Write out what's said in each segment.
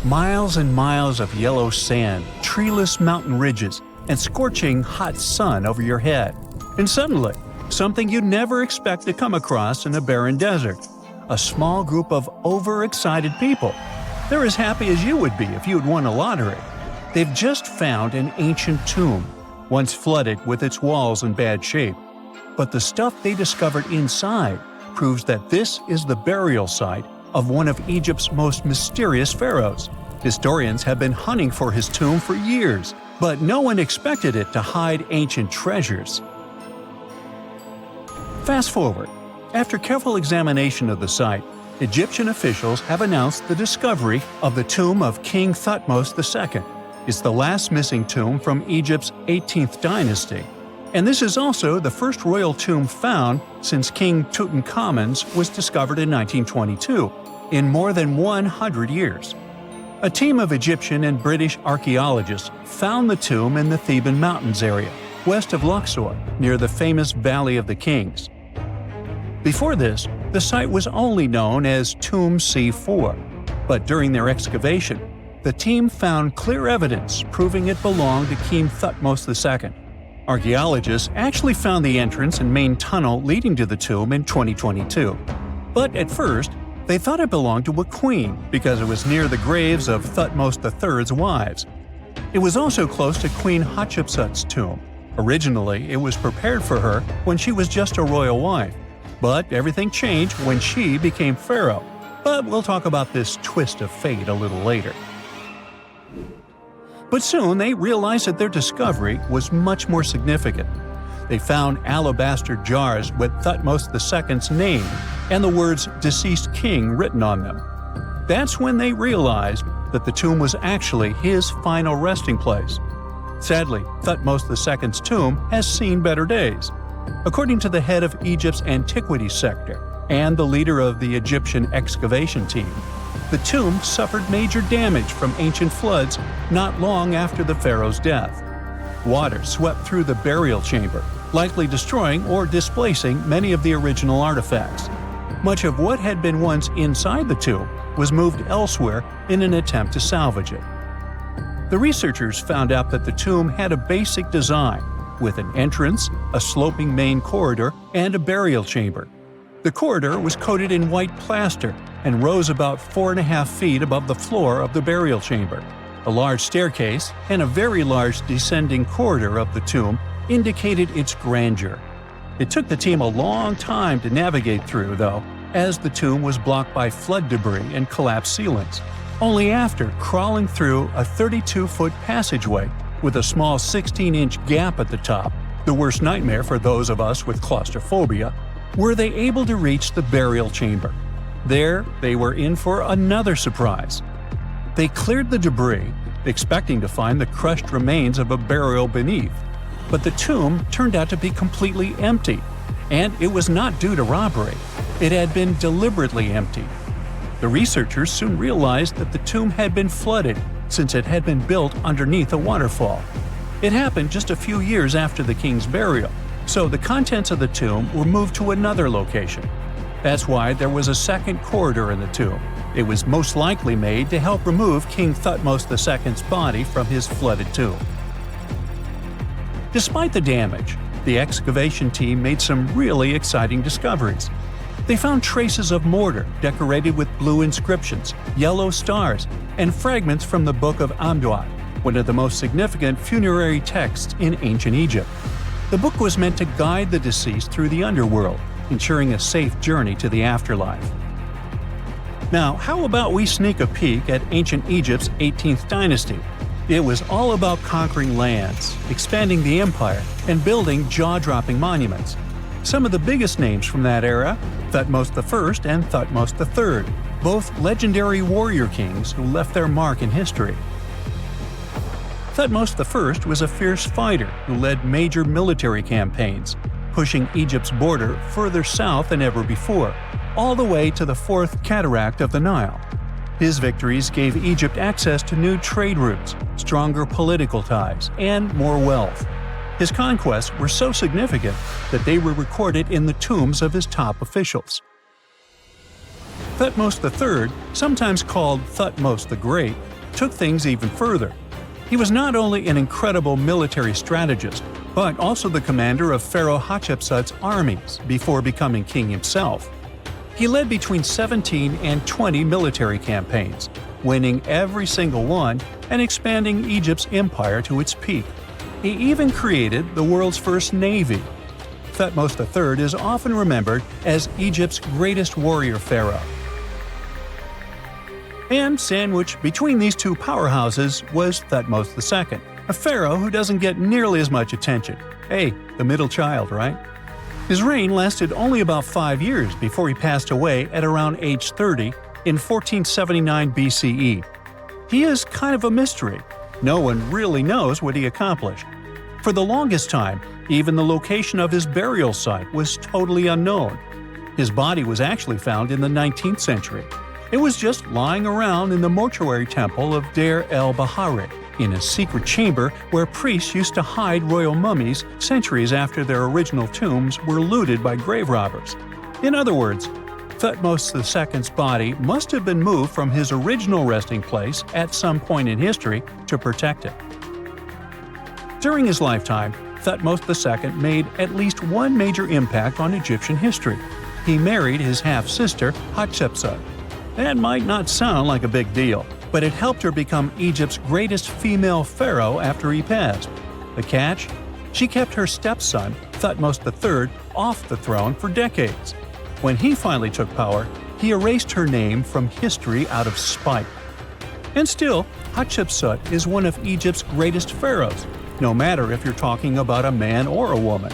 Miles and miles of yellow sand, treeless mountain ridges, and scorching hot sun over your head. And suddenly, something you'd never expect to come across in a barren desert. A small group of overexcited people. They're as happy as you would be if you'd won a lottery. They've just found an ancient tomb, once flooded with its walls in bad shape. But the stuff they discovered inside proves that this is the burial site of one of Egypt's most mysterious pharaohs. Historians have been hunting for his tomb for years, but no one expected it to hide ancient treasures. Fast forward. After careful examination of the site, Egyptian officials have announced the discovery of the tomb of King Thutmose II. It's the last missing tomb from Egypt's 18th dynasty. And this is also the first royal tomb found since King Tutankhamun's was discovered in 1922, in more than 100 years. A team of Egyptian and British archaeologists found the tomb in the Theban Mountains area, west of Luxor, near the famous Valley of the Kings. Before this, the site was only known as Tomb C4, but during their excavation, the team found clear evidence proving it belonged to King Thutmose II. Archaeologists actually found the entrance and main tunnel leading to the tomb in 2022. But at first, they thought it belonged to a queen because it was near the graves of Thutmose III's wives. It was also close to Queen Hatshepsut's tomb. Originally, it was prepared for her when she was just a royal wife, but everything changed when she became pharaoh. But we'll talk about this twist of fate a little later. But soon they realized that their discovery was much more significant. They found alabaster jars with Thutmose II's name and the words "deceased king" written on them. That's when they realized that the tomb was actually his final resting place. Sadly, Thutmose II's tomb has seen better days. According to the head of Egypt's antiquity sector and the leader of the Egyptian excavation team, the tomb suffered major damage from ancient floods not long after the pharaoh's death. Water swept through the burial chamber, likely destroying or displacing many of the original artifacts. Much of what had been once inside the tomb was moved elsewhere in an attempt to salvage it. The researchers found out that the tomb had a basic design, with an entrance, a sloping main corridor, and a burial chamber. The corridor was coated in white plaster and rose about 4.5 feet above the floor of the burial chamber. A large staircase and a very large descending corridor of the tomb indicated its grandeur. It took the team a long time to navigate through, though, as the tomb was blocked by flood debris and collapsed ceilings. Only after crawling through a 32-foot passageway with a small 16-inch gap at the top, the worst nightmare for those of us with claustrophobia, were they able to reach the burial chamber. There, they were in for another surprise. They cleared the debris, expecting to find the crushed remains of a burial beneath. But the tomb turned out to be completely empty, and it was not due to robbery. It had been deliberately emptied. The researchers soon realized that the tomb had been flooded since it had been built underneath a waterfall. It happened just a few years after the king's burial, so the contents of the tomb were moved to another location. That's why there was a second corridor in the tomb. It was most likely made to help remove King Thutmose II's body from his flooded tomb. Despite the damage, the excavation team made some really exciting discoveries. They found traces of mortar decorated with blue inscriptions, yellow stars, and fragments from the Book of Amduat, one of the most significant funerary texts in ancient Egypt. The book was meant to guide the deceased through the underworld, ensuring a safe journey to the afterlife. Now, how about we sneak a peek at ancient Egypt's 18th dynasty? It was all about conquering lands, expanding the empire, and building jaw-dropping monuments. Some of the biggest names from that era, Thutmose I and Thutmose III, both legendary warrior kings who left their mark in history. Thutmose I was a fierce fighter who led major military campaigns, pushing Egypt's border further south than ever before, all the way to the fourth cataract of the Nile. His victories gave Egypt access to new trade routes, stronger political ties, and more wealth. His conquests were so significant that they were recorded in the tombs of his top officials. Thutmose III, sometimes called Thutmose the Great, took things even further. He was not only an incredible military strategist, but also the commander of Pharaoh Hatshepsut's armies before becoming king himself. He led between 17 and 20 military campaigns, winning every single one and expanding Egypt's empire to its peak. He even created the world's first navy. Thutmose III is often remembered as Egypt's greatest warrior pharaoh. And sandwiched between these two powerhouses was Thutmose II, a pharaoh who doesn't get nearly as much attention. Hey, the middle child, right? His reign lasted only about 5 years before he passed away at around age 30 in 1479 BCE. He is kind of a mystery. No one really knows what he accomplished. For the longest time, even the location of his burial site was totally unknown. His body was actually found in the 19th century. It was just lying around in the mortuary temple of Deir el-Bahari, in a secret chamber where priests used to hide royal mummies centuries after their original tombs were looted by grave robbers. In other words, Thutmose II's body must have been moved from his original resting place at some point in history to protect it. During his lifetime, Thutmose II made at least one major impact on Egyptian history. He married his half-sister Hatshepsut. That might not sound like a big deal, but it helped her become Egypt's greatest female pharaoh after he passed. The catch? She kept her stepson, Thutmose III, off the throne for decades. When he finally took power, he erased her name from history out of spite. And still, Hatshepsut is one of Egypt's greatest pharaohs, no matter if you're talking about a man or a woman.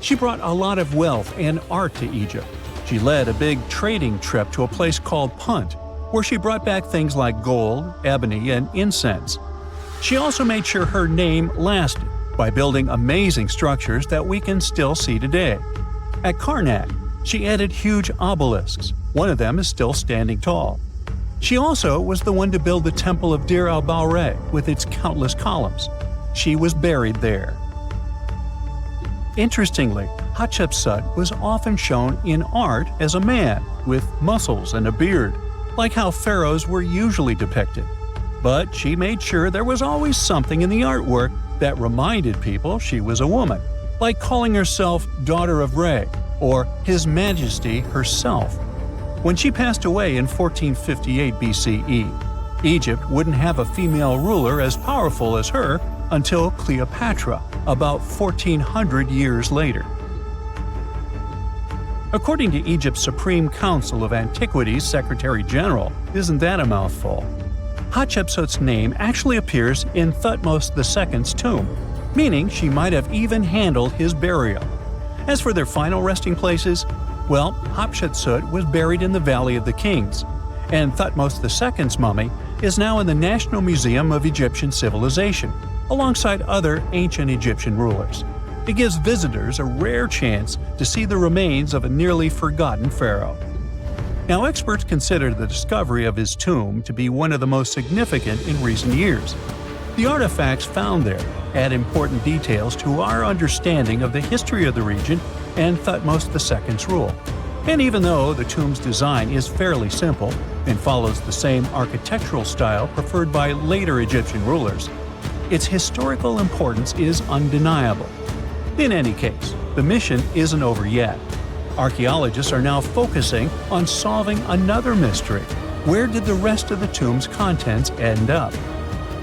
She brought a lot of wealth and art to Egypt. She led a big trading trip to a place called Punt, where she brought back things like gold, ebony, and incense. She also made sure her name lasted by building amazing structures that we can still see today. At Karnak, she added huge obelisks. One of them is still standing tall. She also was the one to build the Temple of Deir el-Bahari with its countless columns. She was buried there. Interestingly, Hatshepsut was often shown in art as a man, with muscles and a beard, like how pharaohs were usually depicted. But she made sure there was always something in the artwork that reminded people she was a woman, like calling herself Daughter of Re, or His Majesty herself. When she passed away in 1458 BCE, Egypt wouldn't have a female ruler as powerful as her until Cleopatra, about 1400 years later. According to Egypt's Supreme Council of Antiquity's Secretary General, isn't that a mouthful? Hatshepsut's name actually appears in Thutmose II's tomb, meaning she might have even handled his burial. As for their final resting places, well, Hatshepsut was buried in the Valley of the Kings, and Thutmose II's mummy is now in the National Museum of Egyptian Civilization, alongside other ancient Egyptian rulers. It gives visitors a rare chance to see the remains of a nearly forgotten pharaoh. Now, experts consider the discovery of his tomb to be one of the most significant in recent years. The artifacts found there add important details to our understanding of the history of the region and Thutmose II's rule. And even though the tomb's design is fairly simple and follows the same architectural style preferred by later Egyptian rulers, its historical importance is undeniable. In any case, the mission isn't over yet. Archaeologists are now focusing on solving another mystery. Where did the rest of the tomb's contents end up?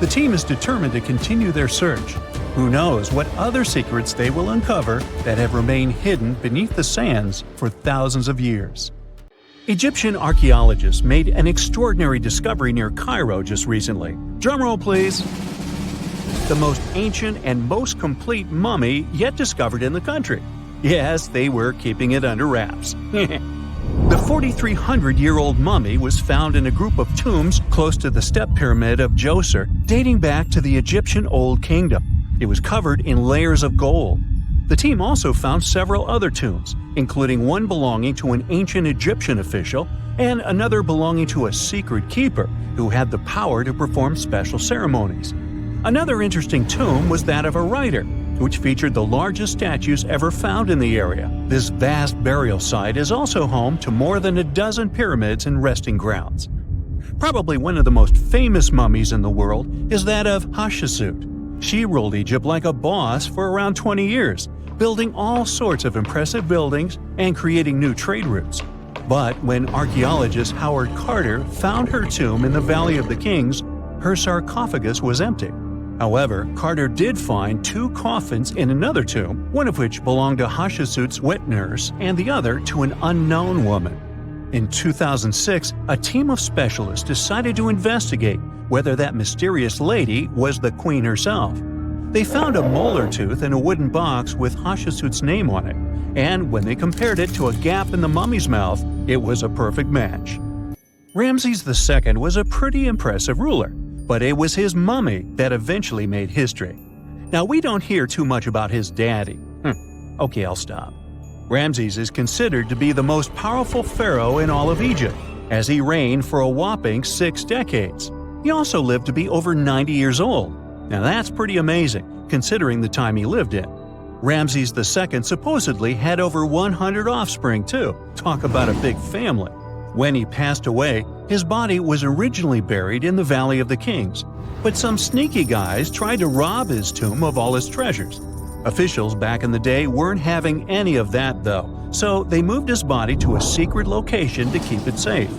The team is determined to continue their search. Who knows what other secrets they will uncover that have remained hidden beneath the sands for thousands of years. Egyptian archaeologists made an extraordinary discovery near Cairo just recently. Drumroll, please. The most ancient and most complete mummy yet discovered in the country. Yes, they were keeping it under wraps. The 4,300-year-old mummy was found in a group of tombs close to the Step Pyramid of Djoser, dating back to the Egyptian Old Kingdom. It was covered in layers of gold. The team also found several other tombs, including one belonging to an ancient Egyptian official and another belonging to a secret keeper who had the power to perform special ceremonies. Another interesting tomb was that of a writer, which featured the largest statues ever found in the area. This vast burial site is also home to more than a dozen pyramids and resting grounds. Probably one of the most famous mummies in the world is that of Hatshepsut. She ruled Egypt like a boss for around 20 years, building all sorts of impressive buildings and creating new trade routes. But when archaeologist Howard Carter found her tomb in the Valley of the Kings, her sarcophagus was empty. However, Carter did find 2 coffins in another tomb, one of which belonged to Hatshepsut's wet nurse and the other to an unknown woman. In 2006, a team of specialists decided to investigate whether that mysterious lady was the queen herself. They found a molar tooth in a wooden box with Hatshepsut's name on it, and when they compared it to a gap in the mummy's mouth, it was a perfect match. Ramses II was a pretty impressive ruler, but it was his mummy that eventually made history. Now, we don't hear too much about his daddy. Okay, I'll stop. Ramses is considered to be the most powerful pharaoh in all of Egypt, as he reigned for a whopping 6 decades. He also lived to be over 90 years old. Now that's pretty amazing, considering the time he lived in. Ramses II supposedly had over 100 offspring too. Talk about a big family. When he passed away, his body was originally buried in the Valley of the Kings, but some sneaky guys tried to rob his tomb of all his treasures. Officials back in the day weren't having any of that though, so they moved his body to a secret location to keep it safe.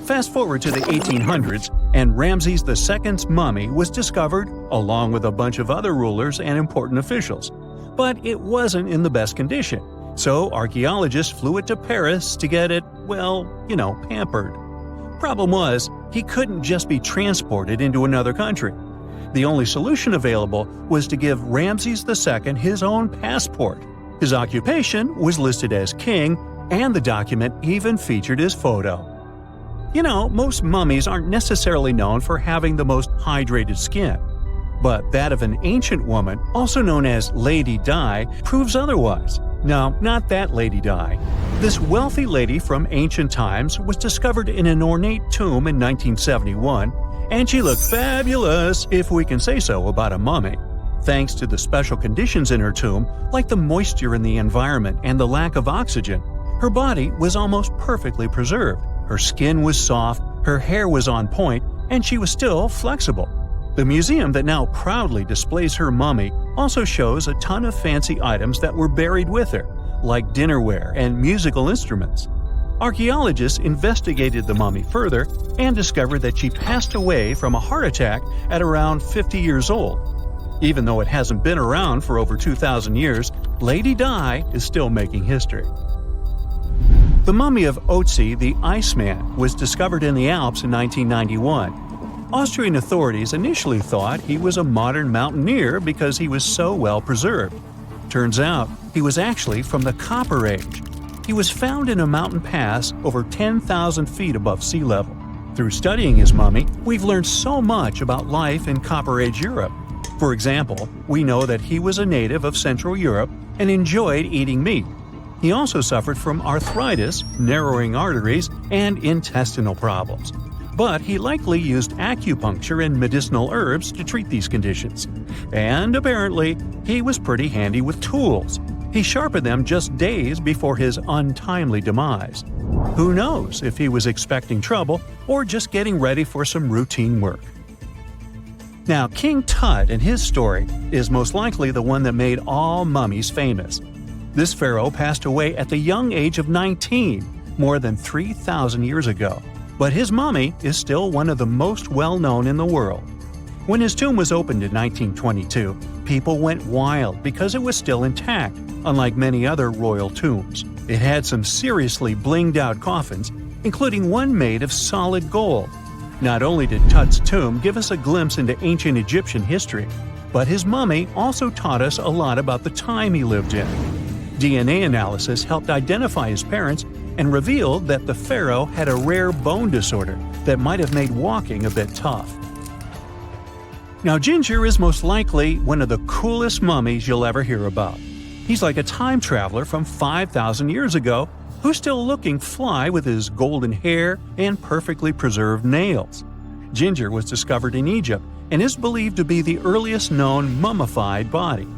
Fast forward to the 1800s, and Ramses II's mummy was discovered along with a bunch of other rulers and important officials. But it wasn't in the best condition, so archaeologists flew it to Paris to get it, pampered. Problem was, he couldn't just be transported into another country. The only solution available was to give Ramses II his own passport. His occupation was listed as king, and the document even featured his photo. Most mummies aren't necessarily known for having the most hydrated skin. But that of an ancient woman, also known as Lady Di, proves otherwise. No, not that Lady Di. This wealthy lady from ancient times was discovered in an ornate tomb in 1971, and she looked fabulous, if we can say so about a mummy. Thanks to the special conditions in her tomb, like the moisture in the environment and the lack of oxygen, her body was almost perfectly preserved. Her skin was soft, her hair was on point, and she was still flexible. The museum that now proudly displays her mummy also shows a ton of fancy items that were buried with her, like dinnerware and musical instruments. Archaeologists investigated the mummy further and discovered that she passed away from a heart attack at around 50 years old. Even though it hasn't been around for over 2,000 years, Lady Di is still making history. The mummy of Otzi the Iceman was discovered in the Alps in 1991. Austrian authorities initially thought he was a modern mountaineer because he was so well preserved. Turns out, he was actually from the Copper Age. He was found in a mountain pass over 10,000 feet above sea level. Through studying his mummy, we've learned so much about life in Copper Age Europe. For example, we know that he was a native of Central Europe and enjoyed eating meat. He also suffered from arthritis, narrowing arteries, and intestinal problems. But he likely used acupuncture and medicinal herbs to treat these conditions. And apparently, he was pretty handy with tools. He sharpened them just days before his untimely demise. Who knows if he was expecting trouble or just getting ready for some routine work. Now, King Tut and his story is most likely the one that made all mummies famous. This pharaoh passed away at the young age of 19, more than 3,000 years ago. But his mummy is still one of the most well-known in the world. When his tomb was opened in 1922, people went wild because it was still intact, unlike many other royal tombs. It had some seriously blinged-out coffins, including one made of solid gold. Not only did Tut's tomb give us a glimpse into ancient Egyptian history, but his mummy also taught us a lot about the time he lived in. DNA analysis helped identify his parents and revealed that the pharaoh had a rare bone disorder that might have made walking a bit tough. Now, Ginger is most likely one of the coolest mummies you'll ever hear about. He's like a time traveler from 5,000 years ago who's still looking fly with his golden hair and perfectly preserved nails. Ginger was discovered in Egypt and is believed to be the earliest known mummified body.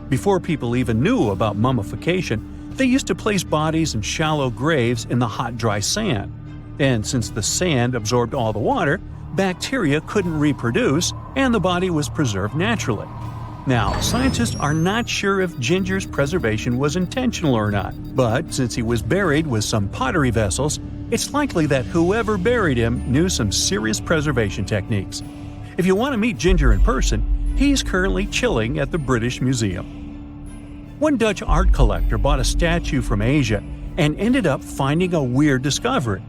Before people even knew about mummification, they used to place bodies in shallow graves in the hot, dry sand. And since the sand absorbed all the water, bacteria couldn't reproduce and the body was preserved naturally. Now, scientists are not sure if Ginger's preservation was intentional or not, but since he was buried with some pottery vessels, it's likely that whoever buried him knew some serious preservation techniques. If you want to meet Ginger in person, he's currently chilling at the British Museum. One Dutch art collector bought a statue from Asia and ended up finding a weird discovery.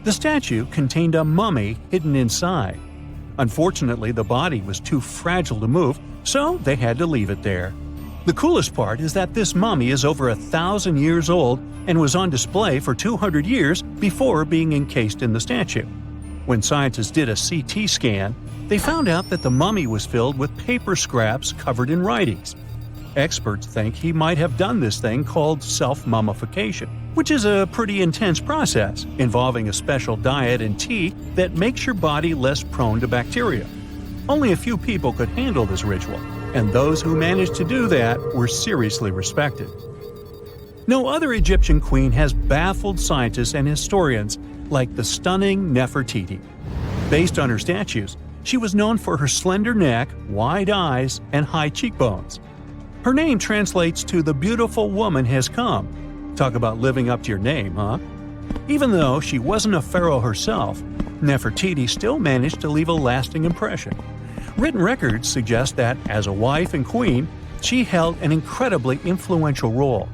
The statue contained a mummy hidden inside. Unfortunately, the body was too fragile to move, so they had to leave it there. The coolest part is that this mummy is over 1,000 years old and was on display for 200 years before being encased in the statue. When scientists did a CT scan, they found out that the mummy was filled with paper scraps covered in writings. Experts think he might have done this thing called self-mummification, which is a pretty intense process involving a special diet and tea that makes your body less prone to bacteria. Only a few people could handle this ritual, and those who managed to do that were seriously respected. No other Egyptian queen has baffled scientists and historians like the stunning Nefertiti. Based on her statues, she was known for her slender neck, wide eyes, and high cheekbones. Her name translates to "the beautiful woman has come." Talk about living up to your name, huh? Even though she wasn't a pharaoh herself, Nefertiti still managed to leave a lasting impression. Written records suggest that, as a wife and queen, she held an incredibly influential role.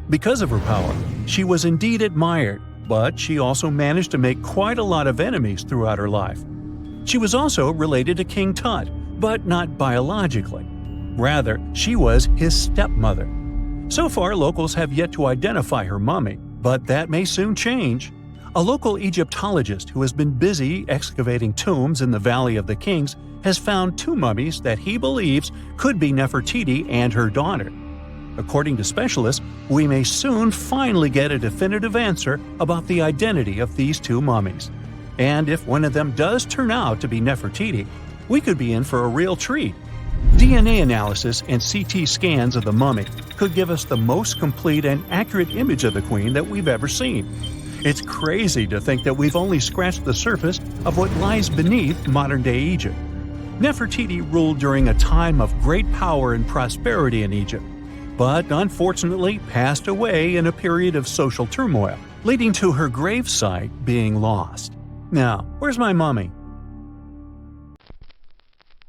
Because of her power, she was indeed admired, but she also managed to make quite a lot of enemies throughout her life. She was also related to King Tut, but not biologically. Rather, she was his stepmother. So far, locals have yet to identify her mummy, but that may soon change. A local Egyptologist who has been busy excavating tombs in the Valley of the Kings has found 2 mummies that he believes could be Nefertiti and her daughter. According to specialists, we may soon finally get a definitive answer about the identity of these 2 mummies. And if one of them does turn out to be Nefertiti, we could be in for a real treat. DNA analysis and CT scans of the mummy could give us the most complete and accurate image of the queen that we've ever seen. It's crazy to think that we've only scratched the surface of what lies beneath modern-day Egypt. Nefertiti ruled during a time of great power and prosperity in Egypt, but unfortunately passed away in a period of social turmoil, leading to her gravesite being lost. Now, where's my mummy?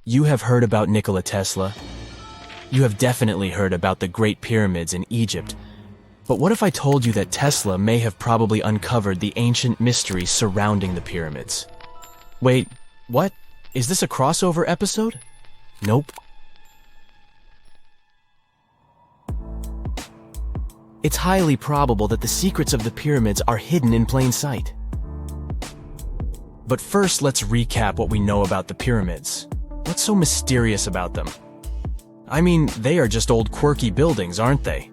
You have heard about Nikola Tesla. You have definitely heard about the Great Pyramids in Egypt. But what if I told you that Tesla may have probably uncovered the ancient mysteries surrounding the pyramids? Wait, what? Is this a crossover episode? Nope. It's highly probable that the secrets of the pyramids are hidden in plain sight. But first, let's recap what we know about the pyramids. What's so mysterious about them? I mean, they are just old quirky buildings, aren't they?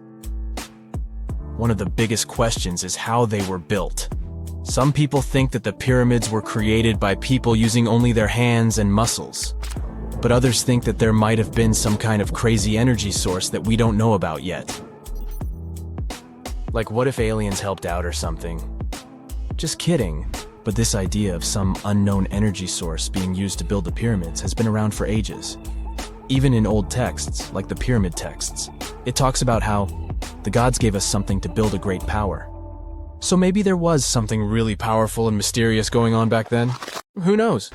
One of the biggest questions is how they were built. Some people think that the pyramids were created by people using only their hands and muscles. But others think that there might have been some kind of crazy energy source that we don't know about yet. Like, what if aliens helped out or something? Just kidding. But this idea of some unknown energy source being used to build the pyramids has been around for ages. Even in old texts, like the pyramid texts, it talks about how the gods gave us something to build a great power. So maybe there was something really powerful and mysterious going on back then? Who knows?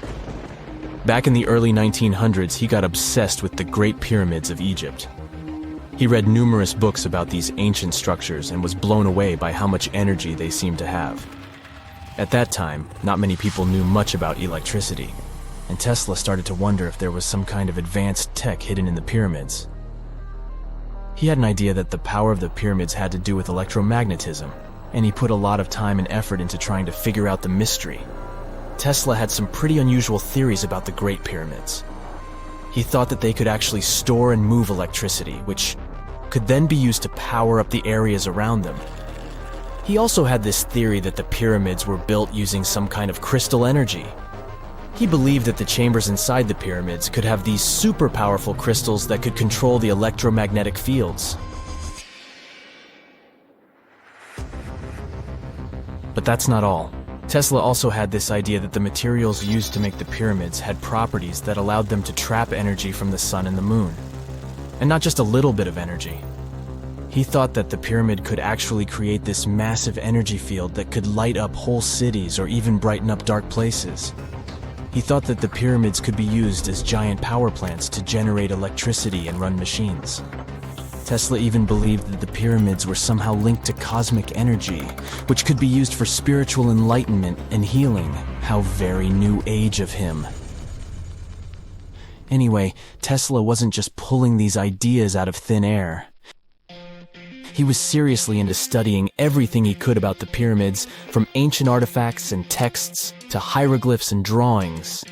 Back in the early 1900s, he got obsessed with the Great Pyramids of Egypt. He read numerous books about these ancient structures and was blown away by how much energy they seemed to have. At that time, not many people knew much about electricity, and Tesla started to wonder if there was some kind of advanced tech hidden in the pyramids. He had an idea that the power of the pyramids had to do with electromagnetism, and he put a lot of time and effort into trying to figure out the mystery. Tesla had some pretty unusual theories about the Great Pyramids. He thought that they could actually store and move electricity, which could then be used to power up the areas around them. He also had this theory that the pyramids were built using some kind of crystal energy. He believed that the chambers inside the pyramids could have these super powerful crystals that could control the electromagnetic fields. But that's not all. Tesla also had this idea that the materials used to make the pyramids had properties that allowed them to trap energy from the sun and the moon. And not just a little bit of energy. He thought that the pyramid could actually create this massive energy field that could light up whole cities or even brighten up dark places. He thought that the pyramids could be used as giant power plants to generate electricity and run machines. Tesla even believed that the pyramids were somehow linked to cosmic energy, which could be used for spiritual enlightenment and healing. How very new age of him. Anyway, Tesla wasn't just pulling these ideas out of thin air. He was seriously into studying everything he could about the pyramids, from ancient artifacts and texts to hieroglyphs and drawings.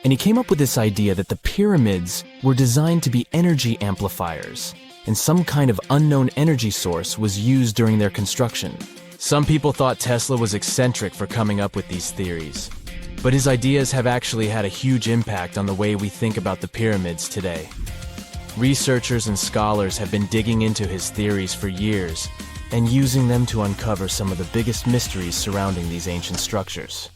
And he came up with this idea that the pyramids were designed to be energy amplifiers, and some kind of unknown energy source was used during their construction. Some people thought Tesla was eccentric for coming up with these theories, but his ideas have actually had a huge impact on the way we think about the pyramids today. Researchers and scholars have been digging into his theories for years and using them to uncover some of the biggest mysteries surrounding these ancient structures.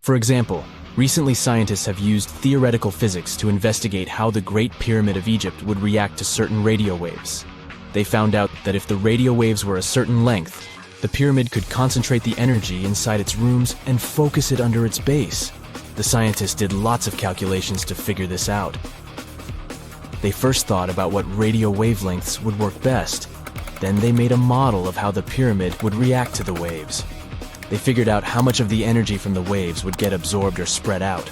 For example, recently scientists have used theoretical physics to investigate how the Great Pyramid of Egypt would react to certain radio waves. They found out that if the radio waves were a certain length, the pyramid could concentrate the energy inside its rooms and focus it under its base. The scientists did lots of calculations to figure this out. They first thought about what radio wavelengths would work best. Then they made a model of how the pyramid would react to the waves. They figured out how much of the energy from the waves would get absorbed or spread out.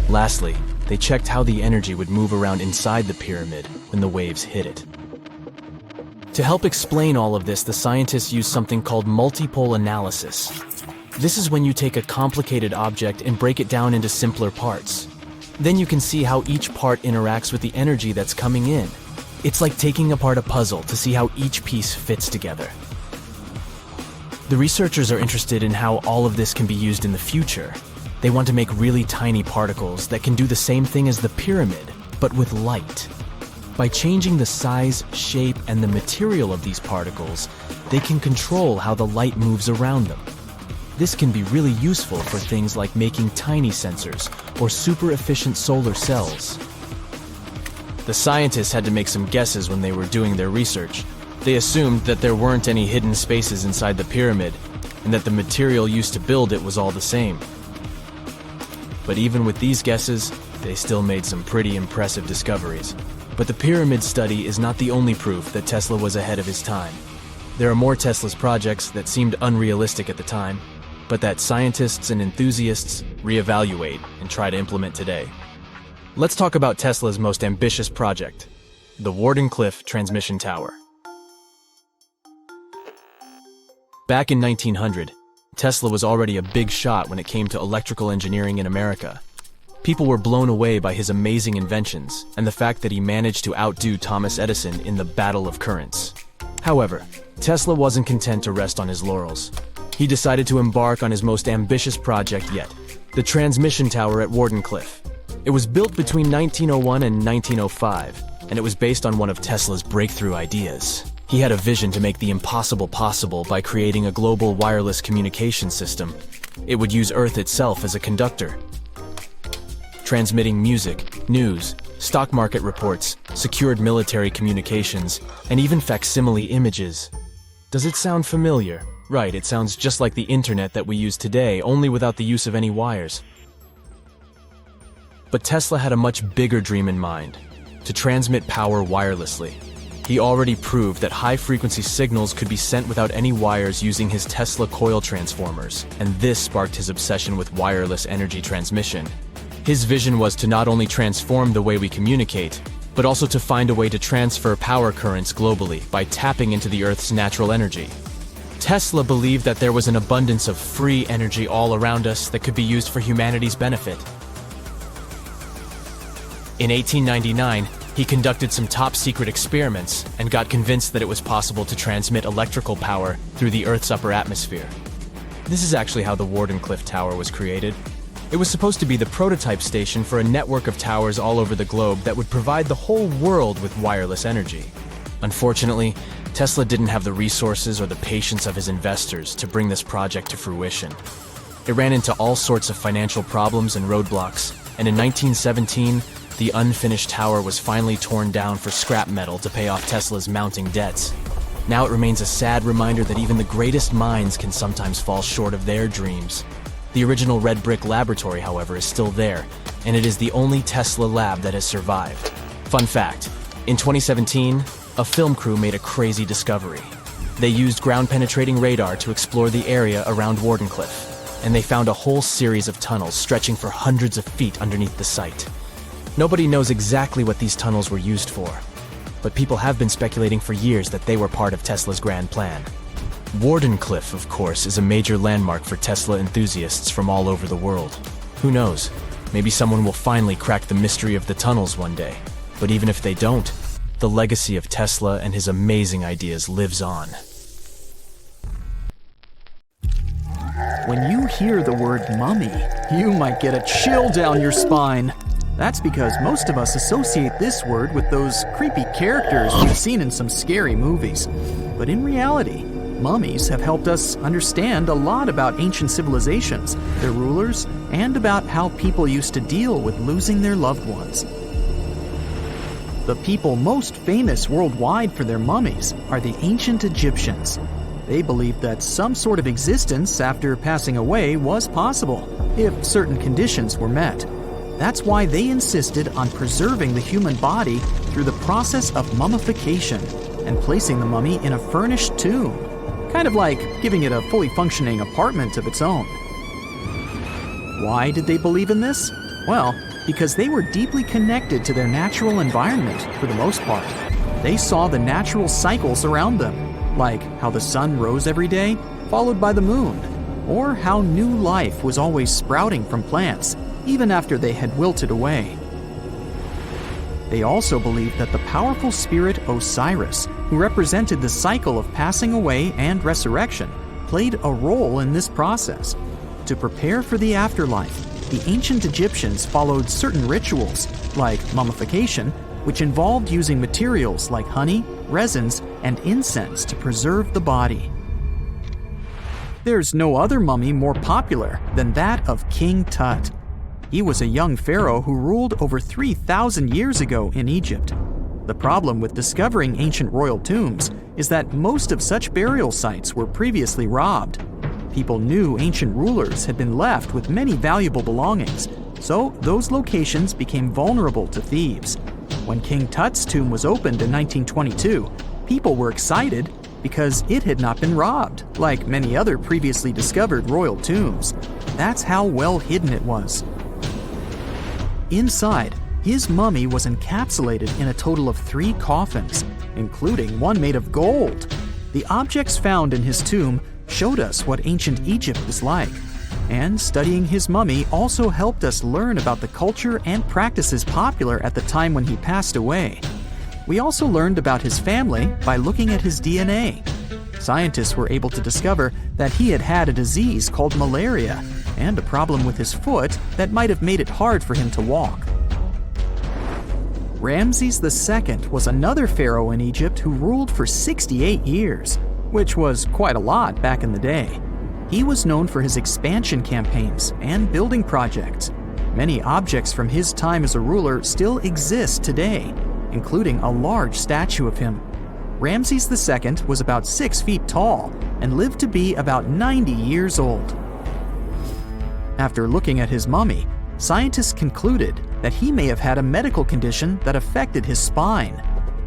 Lastly, they checked how the energy would move around inside the pyramid when the waves hit it. To help explain all of this, the scientists used something called multipole analysis. This is when you take a complicated object and break it down into simpler parts. Then you can see how each part interacts with the energy that's coming in. It's like taking apart a puzzle to see how each piece fits together. The researchers are interested in how all of this can be used in the future. They want to make really tiny particles that can do the same thing as the pyramid, but with light. By changing the size, shape, and the material of these particles, they can control how the light moves around them. This can be really useful for things like making tiny sensors or super efficient solar cells. The scientists had to make some guesses when they were doing their research. They assumed that there weren't any hidden spaces inside the pyramid, and that the material used to build it was all the same. But even with these guesses, they still made some pretty impressive discoveries. But the pyramid study is not the only proof that Tesla was ahead of his time. There are more Tesla's projects that seemed unrealistic at the time, but that scientists and enthusiasts reevaluate and try to implement today. Let's talk about Tesla's most ambitious project, the Wardenclyffe Transmission Tower. Back in 1900, Tesla was already a big shot when it came to electrical engineering in America. People were blown away by his amazing inventions and the fact that he managed to outdo Thomas Edison in the Battle of Currents. However, Tesla wasn't content to rest on his laurels. He decided to embark on his most ambitious project yet, the transmission tower at Wardenclyffe. It was built between 1901 and 1905, and it was based on one of Tesla's breakthrough ideas. He had a vision to make the impossible possible by creating a global wireless communication system. It would use Earth itself as a conductor, transmitting music, news, stock market reports, secured military communications, and even facsimile images. Does it sound familiar? Right, it sounds just like the internet that we use today, only without the use of any wires. But Tesla had a much bigger dream in mind, to transmit power wirelessly. He already proved that high-frequency signals could be sent without any wires using his Tesla coil transformers, and this sparked his obsession with wireless energy transmission. His vision was to not only transform the way we communicate, but also to find a way to transfer power currents globally by tapping into the Earth's natural energy. Tesla believed that there was an abundance of free energy all around us that could be used for humanity's benefit. In 1899, He conducted some top-secret experiments and got convinced that it was possible to transmit electrical power through the Earth's upper atmosphere. This is actually how the Wardenclyffe Tower was created. It was supposed to be the prototype station for a network of towers all over the globe that would provide the whole world with wireless energy. Unfortunately, Tesla didn't have the resources or the patience of his investors to bring this project to fruition. It ran into all sorts of financial problems and roadblocks, and in 1917, the unfinished tower was finally torn down for scrap metal to pay off Tesla's mounting debts. Now it remains a sad reminder that even the greatest minds can sometimes fall short of their dreams. The original red brick laboratory, however, is still there, and it is the only Tesla lab that has survived. Fun fact, in 2017, a film crew made a crazy discovery. They used ground-penetrating radar to explore the area around Wardenclyffe, and they found a whole series of tunnels stretching for hundreds of feet underneath the site. Nobody knows exactly what these tunnels were used for, but people have been speculating for years that they were part of Tesla's grand plan. Wardenclyffe, of course, is a major landmark for Tesla enthusiasts from all over the world. Who knows? Maybe someone will finally crack the mystery of the tunnels one day. But even if they don't, the legacy of Tesla and his amazing ideas lives on. When you hear the word mummy, you might get a chill down your spine. That's because most of us associate this word with those creepy characters we've seen in some scary movies. But in reality, mummies have helped us understand a lot about ancient civilizations, their rulers, and about how people used to deal with losing their loved ones. The people most famous worldwide for their mummies are the ancient Egyptians. They believed that some sort of existence after passing away was possible, if certain conditions were met. That's why they insisted on preserving the human body through the process of mummification and placing the mummy in a furnished tomb, kind of like giving it a fully functioning apartment of its own. Why did they believe in this? Well, because they were deeply connected to their natural environment for the most part. They saw the natural cycles around them, like how the sun rose every day, followed by the moon, or how new life was always sprouting from plants, even after they had wilted away. They also believed that the powerful spirit Osiris, who represented the cycle of passing away and resurrection, played a role in this process. To prepare for the afterlife, the ancient Egyptians followed certain rituals, like mummification, which involved using materials like honey, resins, and incense to preserve the body. There's no other mummy more popular than that of King Tut. He was a young pharaoh who ruled over 3,000 years ago in Egypt. The problem with discovering ancient royal tombs is that most of such burial sites were previously robbed. People knew ancient rulers had been left with many valuable belongings, so those locations became vulnerable to thieves. When King Tut's tomb was opened in 1922, people were excited because it had not been robbed, like many other previously discovered royal tombs. That's how well hidden it was. Inside, his mummy was encapsulated in a total of 3 coffins, including one made of gold. The objects found in his tomb showed us what ancient Egypt was like, and studying his mummy also helped us learn about the culture and practices popular at the time when he passed away. We also learned about his family by looking at his DNA. Scientists were able to discover that he had had a disease called malaria and a problem with his foot that might have made it hard for him to walk. Ramses II was another pharaoh in Egypt who ruled for 68 years, which was quite a lot back in the day. He was known for his expansion campaigns and building projects. Many objects from his time as a ruler still exist today, including a large statue of him. Ramses II was about 6 feet tall and lived to be about 90 years old. After looking at his mummy, scientists concluded that he may have had a medical condition that affected his spine.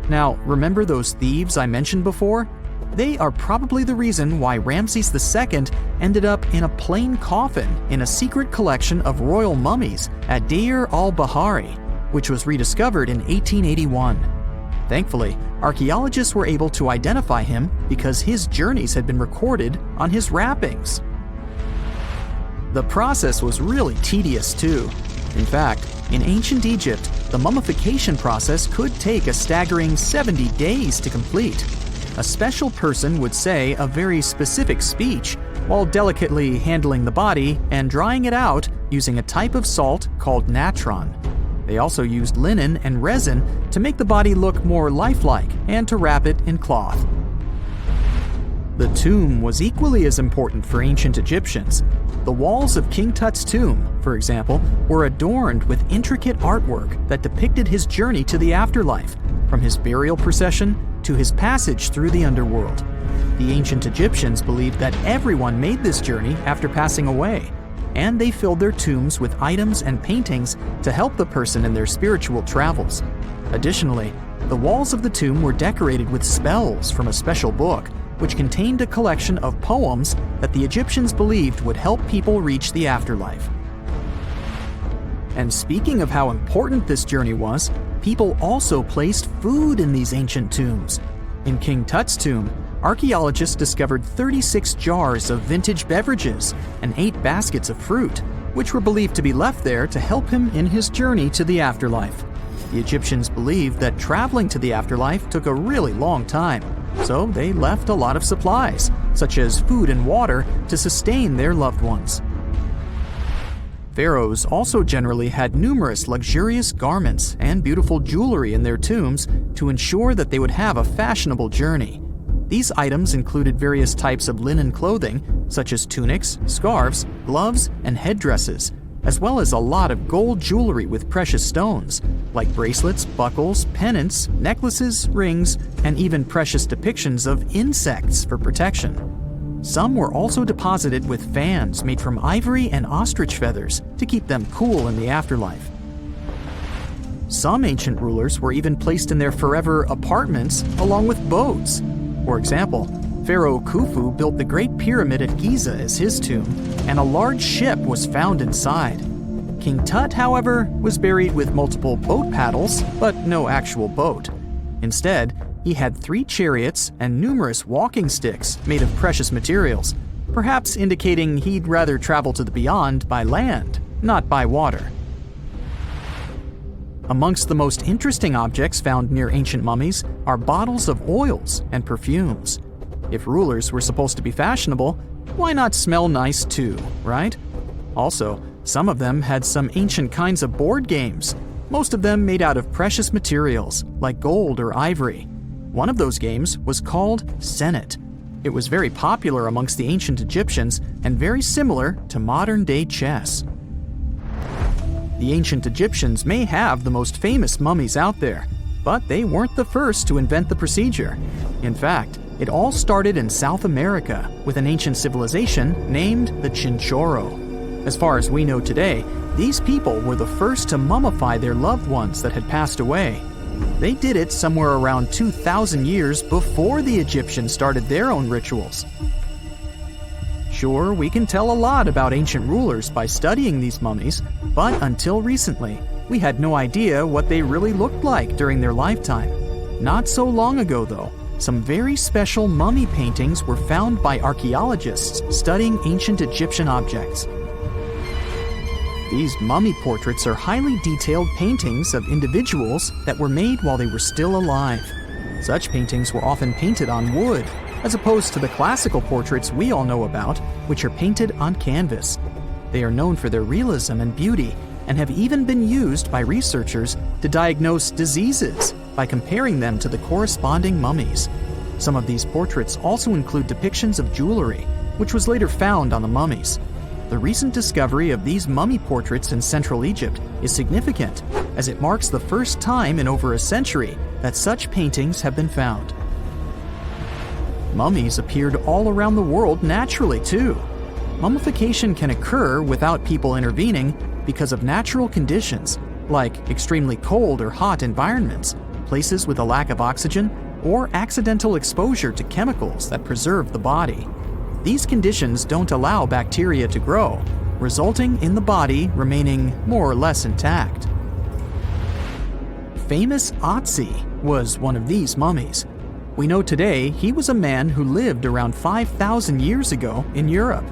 Now, remember those thieves I mentioned before? They are probably the reason why Ramses II ended up in a plain coffin in a secret collection of royal mummies at Deir al-Bahari, which was rediscovered in 1881. Thankfully, archaeologists were able to identify him because his journeys had been recorded on his wrappings. The process was really tedious too. In fact, In ancient Egypt, the mummification process could take a staggering 70 days to complete. A special person would say a very specific speech while delicately handling the body and drying it out using a type of salt called natron. They also used linen and resin to make the body look more lifelike and to wrap it in cloth. The tomb was equally as important for ancient Egyptians. The walls of King Tut's tomb, for example, were adorned with intricate artwork that depicted his journey to the afterlife, from his burial procession to his passage through the underworld. The ancient Egyptians believed that everyone made this journey after passing away, and they filled their tombs with items and paintings to help the person in their spiritual travels. Additionally, the walls of the tomb were decorated with spells from a special book, which contained a collection of poems that the Egyptians believed would help people reach the afterlife. And speaking of how important this journey was, people also placed food in these ancient tombs. In King Tut's tomb, archaeologists discovered 36 jars of vintage beverages and 8 baskets of fruit, which were believed to be left there to help him in his journey to the afterlife. The Egyptians believed that traveling to the afterlife took a really long time, so they left a lot of supplies, such as food and water, to sustain their loved ones. Pharaohs also generally had numerous luxurious garments and beautiful jewelry in their tombs to ensure that they would have a fashionable journey. These items included various types of linen clothing, such as tunics, scarves, gloves, and headdresses, as well as a lot of gold jewelry with precious stones, like bracelets, buckles, pendants, necklaces, rings, and even precious depictions of insects for protection. Some were also deposited with fans made from ivory and ostrich feathers to keep them cool in the afterlife. Some ancient rulers were even placed in their forever apartments along with boats. For example, Pharaoh Khufu built the Great Pyramid at Giza as his tomb, and a large ship was found inside. King Tut, however, was buried with multiple boat paddles, but no actual boat. Instead, he had 3 chariots and numerous walking sticks made of precious materials, perhaps indicating he'd rather travel to the beyond by land, not by water. Amongst the most interesting objects found near ancient mummies are bottles of oils and perfumes. If rulers were supposed to be fashionable, why not smell nice too, right? Also, some of them had some ancient kinds of board games, most of them made out of precious materials like gold or ivory. One of those games was called Senet. It was very popular amongst the ancient Egyptians and very similar to modern-day chess. The ancient Egyptians may have the most famous mummies out there, but they weren't the first to invent the procedure. In fact, it all started in South America with an ancient civilization named the Chinchorro. As far as we know today, these people were the first to mummify their loved ones that had passed away. They did it somewhere around 2,000 years before the Egyptians started their own rituals. Sure, we can tell a lot about ancient rulers by studying these mummies, but until recently, we had no idea what they really looked like during their lifetime. Not so long ago, though, some very special mummy paintings were found by archaeologists studying ancient Egyptian objects. These mummy portraits are highly detailed paintings of individuals that were made while they were still alive. Such paintings were often painted on wood, as opposed to the classical portraits we all know about, which are painted on canvas. They are known for their realism and beauty, and have even been used by researchers to diagnose diseases by comparing them to the corresponding mummies. Some of these portraits also include depictions of jewelry, which was later found on the mummies. The recent discovery of these mummy portraits in Central Egypt is significant, as it marks the first time in over a century that such paintings have been found. Mummies appeared all around the world naturally, too. Mummification can occur without people intervening because of natural conditions, like extremely cold or hot environments, places with a lack of oxygen, or accidental exposure to chemicals that preserve the body. These conditions don't allow bacteria to grow, resulting in the body remaining more or less intact. Famous Otzi was one of these mummies. We know today he was a man who lived around 5,000 years ago in Europe.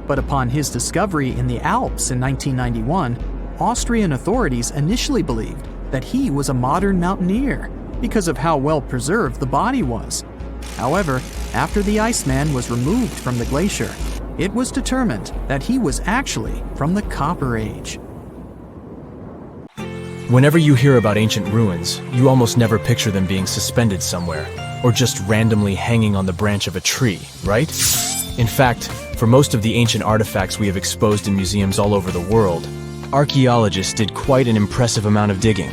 But upon his discovery in the Alps in 1991, Austrian authorities initially believed that he was a modern mountaineer because of how well preserved the body was. However, after the Iceman was removed from the glacier, it was determined that he was actually from the Copper Age. Whenever you hear about ancient ruins, you almost never picture them being suspended somewhere, or just randomly hanging on the branch of a tree, right? In fact, for most of the ancient artifacts we have exposed in museums all over the world, archaeologists did quite an impressive amount of digging.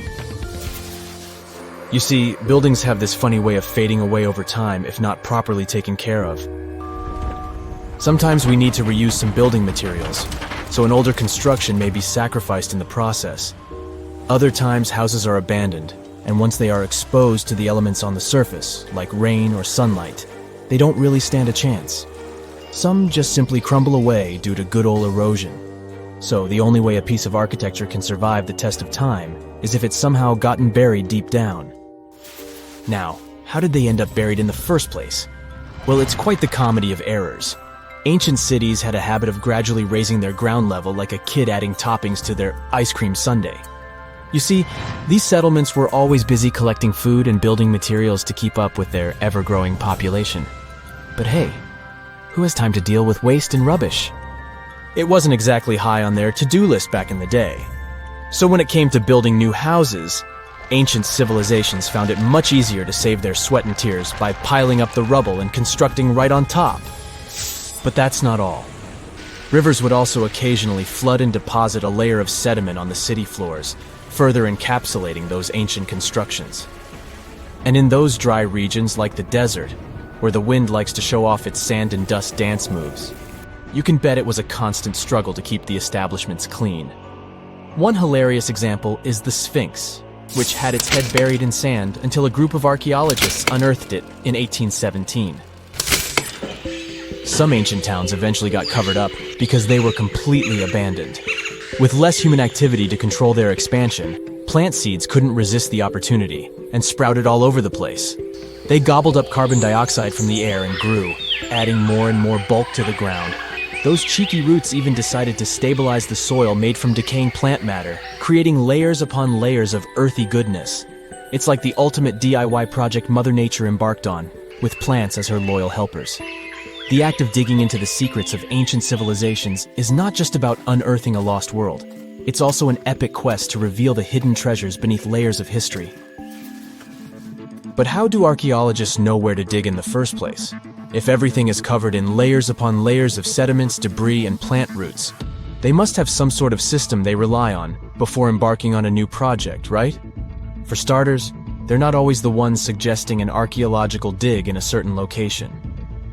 You see, buildings have this funny way of fading away over time if not properly taken care of. Sometimes we need to reuse some building materials, so an older construction may be sacrificed in the process. Other times, houses are abandoned, and once they are exposed to the elements on the surface, like rain or sunlight, they don't really stand a chance. Some just simply crumble away due to good old erosion. So the only way a piece of architecture can survive the test of time is if it's somehow gotten buried deep down. Now, how did they end up buried in the first place? Well, it's quite the comedy of errors. Ancient cities had a habit of gradually raising their ground level like a kid adding toppings to their ice cream sundae. You see, these settlements were always busy collecting food and building materials to keep up with their ever-growing population. But hey, who has time to deal with waste and rubbish? It wasn't exactly high on their to-do list back in the day. So when it came to building new houses, ancient civilizations found it much easier to save their sweat and tears by piling up the rubble and constructing right on top. But that's not all. Rivers would also occasionally flood and deposit a layer of sediment on the city floors, further encapsulating those ancient constructions. And in those dry regions like the desert, where the wind likes to show off its sand and dust dance moves, you can bet it was a constant struggle to keep the establishments clean. One hilarious example is the Sphinx, which had its head buried in sand until a group of archaeologists unearthed it in 1817. Some ancient towns eventually got covered up because they were completely abandoned. With less human activity to control their expansion, plant seeds couldn't resist the opportunity and sprouted all over the place. They gobbled up carbon dioxide from the air and grew, adding more and more bulk to the ground. Those cheeky roots even decided to stabilize the soil made from decaying plant matter, creating layers upon layers of earthy goodness. It's like the ultimate DIY project Mother Nature embarked on, with plants as her loyal helpers. The act of digging into the secrets of ancient civilizations is not just about unearthing a lost world. It's also an epic quest to reveal the hidden treasures beneath layers of history. But how do archaeologists know where to dig in the first place? If everything is covered in layers upon layers of sediments, debris, and plant roots, they must have some sort of system they rely on before embarking on a new project, right? For starters, they're not always the ones suggesting an archaeological dig in a certain location.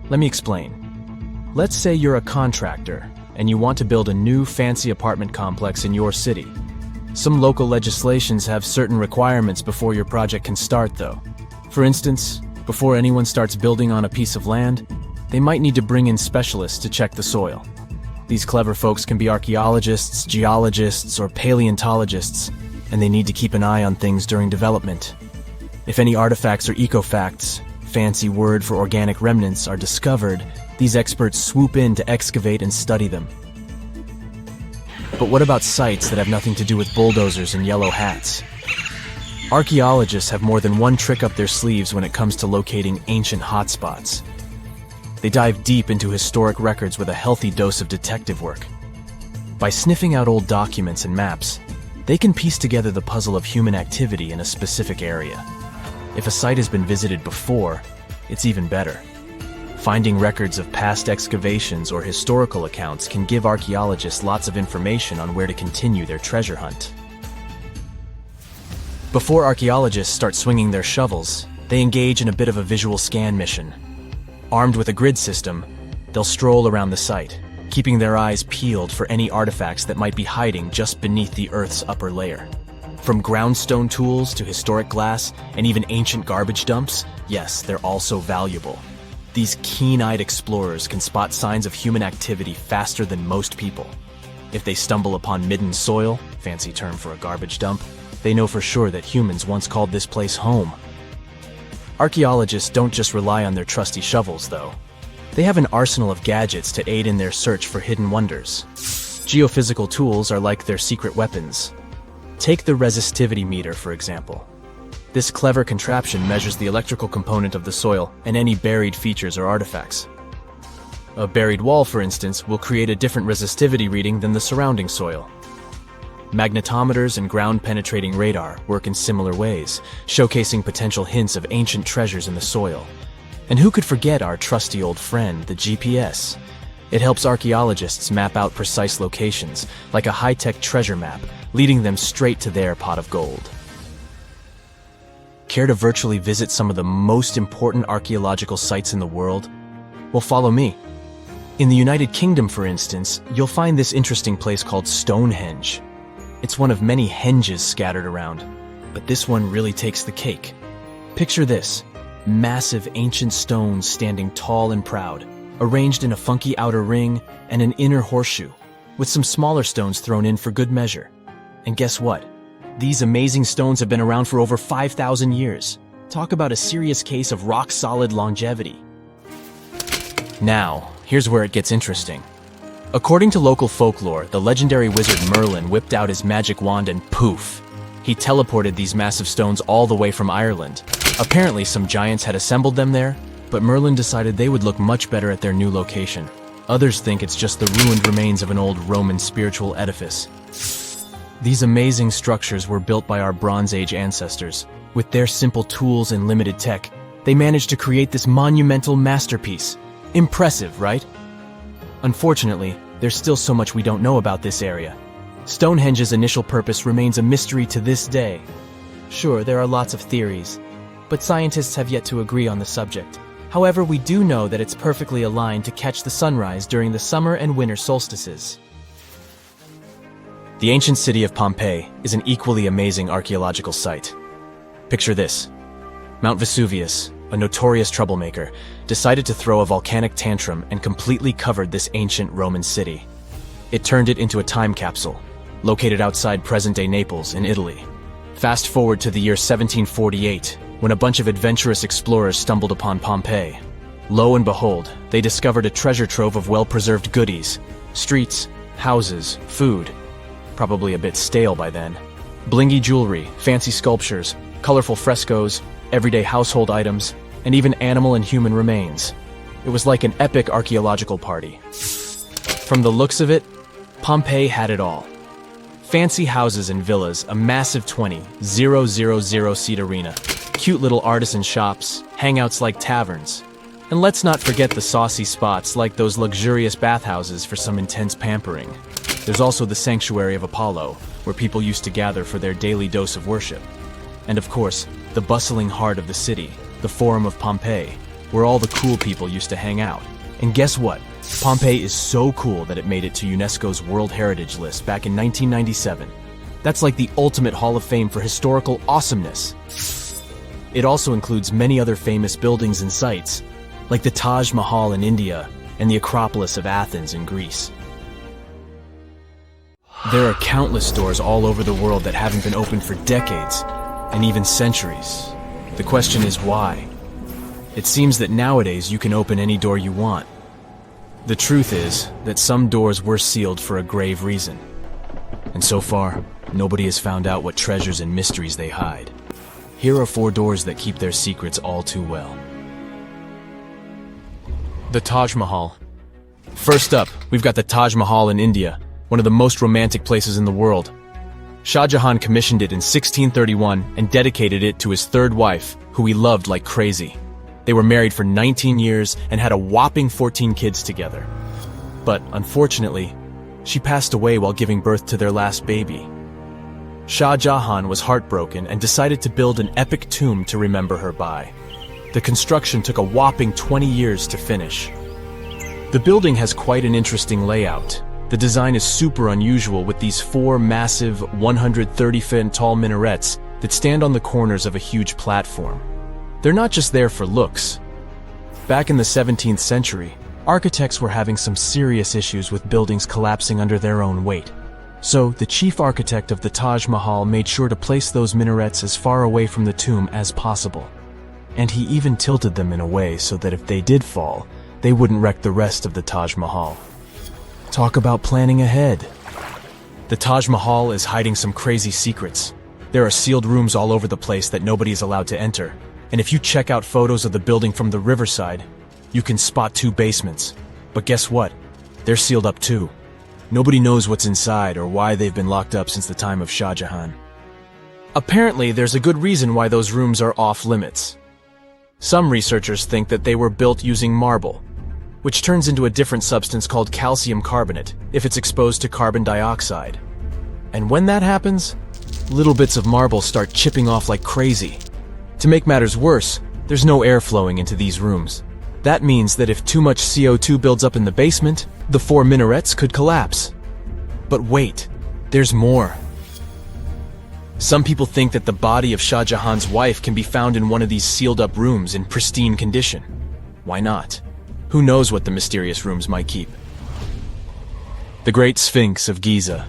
Let me explain. Let's say you're a contractor and you want to build a new fancy apartment complex in your city. Some local legislations have certain requirements before your project can start, though. For instance, before anyone starts building on a piece of land, they might need to bring in specialists to check the soil. These clever folks can be archaeologists, geologists, or paleontologists, and they need to keep an eye on things during development. If any artifacts or ecofacts, fancy word for organic remnants, are discovered, these experts swoop in to excavate and study them. But what about sites that have nothing to do with bulldozers and yellow hats? Archaeologists have more than one trick up their sleeves when it comes to locating ancient hotspots. They dive deep into historic records with a healthy dose of detective work. By sniffing out old documents and maps, they can piece together the puzzle of human activity in a specific area. If a site has been visited before, it's even better. Finding records of past excavations or historical accounts can give archaeologists lots of information on where to continue their treasure hunt. Before archaeologists start swinging their shovels, they engage in a bit of a visual scan mission. Armed with a grid system, they'll stroll around the site, keeping their eyes peeled for any artifacts that might be hiding just beneath the Earth's upper layer. From groundstone tools to historic glass and even ancient garbage dumps, yes, they're also valuable. These keen-eyed explorers can spot signs of human activity faster than most people. If they stumble upon midden soil, fancy term for a garbage dump, they know for sure that humans once called this place home. Archaeologists don't just rely on their trusty shovels, though. They have an arsenal of gadgets to aid in their search for hidden wonders. Geophysical tools are like their secret weapons. Take the resistivity meter, for example. This clever contraption measures the electrical component of the soil and any buried features or artifacts. A buried wall, for instance, will create a different resistivity reading than the surrounding soil. Magnetometers and ground-penetrating radar work in similar ways, showcasing potential hints of ancient treasures in the soil. And who could forget our trusty old friend, the GPS? It helps archaeologists map out precise locations, like a high-tech treasure map, leading them straight to their pot of gold. Care to virtually visit some of the most important archaeological sites in the world? Well, follow me. In the United Kingdom, for instance, you'll find this interesting place called Stonehenge. It's one of many henges scattered around, but this one really takes the cake. Picture this: massive ancient stones standing tall and proud, arranged in a funky outer ring and an inner horseshoe, with some smaller stones thrown in for good measure. And guess what? These amazing stones have been around for over 5,000 years. Talk about a serious case of rock-solid longevity. Now, here's where it gets interesting. According to local folklore, the legendary wizard Merlin whipped out his magic wand and poof! He teleported these massive stones all the way from Ireland. Apparently, some giants had assembled them there, but Merlin decided they would look much better at their new location. Others think it's just the ruined remains of an old Roman spiritual edifice. These amazing structures were built by our Bronze Age ancestors. With their simple tools and limited tech, they managed to create this monumental masterpiece. Impressive, right? Unfortunately, there's still so much we don't know about this area. Stonehenge's initial purpose remains a mystery to this day. Sure, there are lots of theories, but scientists have yet to agree on the subject. However, we do know that it's perfectly aligned to catch the sunrise during the summer and winter solstices. The ancient city of Pompeii is an equally amazing archaeological site. Picture this: Mount Vesuvius, a notorious troublemaker, decided to throw a volcanic tantrum and completely covered this ancient Roman city. It turned it into a time capsule, located outside present-day Naples in Italy. Fast forward to the year 1748, when a bunch of adventurous explorers stumbled upon Pompeii. Lo and behold, they discovered a treasure trove of well-preserved goodies: streets, houses, food. Probably a bit stale by then. Blingy jewelry, fancy sculptures, colorful frescoes, everyday household items, and even animal and human remains. It was like an epic archaeological party. From the looks of it, Pompeii had it all. Fancy houses and villas, a massive 20,000-seat arena, cute little artisan shops, hangouts like taverns. And let's not forget the saucy spots like those luxurious bathhouses for some intense pampering. There's also the Sanctuary of Apollo, where people used to gather for their daily dose of worship. And of course, the bustling heart of the city, the Forum of Pompeii, where all the cool people used to hang out. And guess what? Pompeii is so cool that it made it to UNESCO's World Heritage List back in 1997. That's like the ultimate Hall of Fame for historical awesomeness. It also includes many other famous buildings and sites, like the Taj Mahal in India and the Acropolis of Athens in Greece. There are countless stores all over the world that haven't been opened for decades, and even centuries. The question is why? It seems that nowadays you can open any door you want. The truth is that some doors were sealed for a grave reason. And so far, nobody has found out what treasures and mysteries they hide. Here are 4 doors that keep their secrets all too well. The Taj Mahal. First up, we've got the Taj Mahal in India, one of the most romantic places in the world. Shah Jahan commissioned it in 1631 and dedicated it to his 3rd wife, who he loved like crazy. They were married for 19 years and had a whopping 14 kids together. But unfortunately, she passed away while giving birth to their last baby. Shah Jahan was heartbroken and decided to build an epic tomb to remember her by. The construction took a whopping 20 years to finish. The building has quite an interesting layout. The design is super unusual, with these 4 massive 130-foot tall minarets that stand on the corners of a huge platform. They're not just there for looks. Back in the 17th century, architects were having some serious issues with buildings collapsing under their own weight. So, the chief architect of the Taj Mahal made sure to place those minarets as far away from the tomb as possible. And he even tilted them in a way so that if they did fall, they wouldn't wreck the rest of the Taj Mahal. Talk about planning ahead. The Taj Mahal is hiding some crazy secrets. There are sealed rooms all over the place that nobody is allowed to enter. And if you check out photos of the building from the riverside, you can spot 2 basements. But guess what? They're sealed up too. Nobody knows what's inside or why they've been locked up since the time of Shah Jahan. Apparently, there's a good reason why those rooms are off limits. Some researchers think that they were built using marble, which turns into a different substance called calcium carbonate if it's exposed to carbon dioxide. And when that happens, little bits of marble start chipping off like crazy. To make matters worse, there's no air flowing into these rooms. That means that if too much CO2 builds up in the basement, the 4 minarets could collapse. But wait, there's more. Some people think that the body of Shah Jahan's wife can be found in one of these sealed-up rooms in pristine condition. Why not? Who knows what the mysterious rooms might keep? The Great Sphinx of Giza.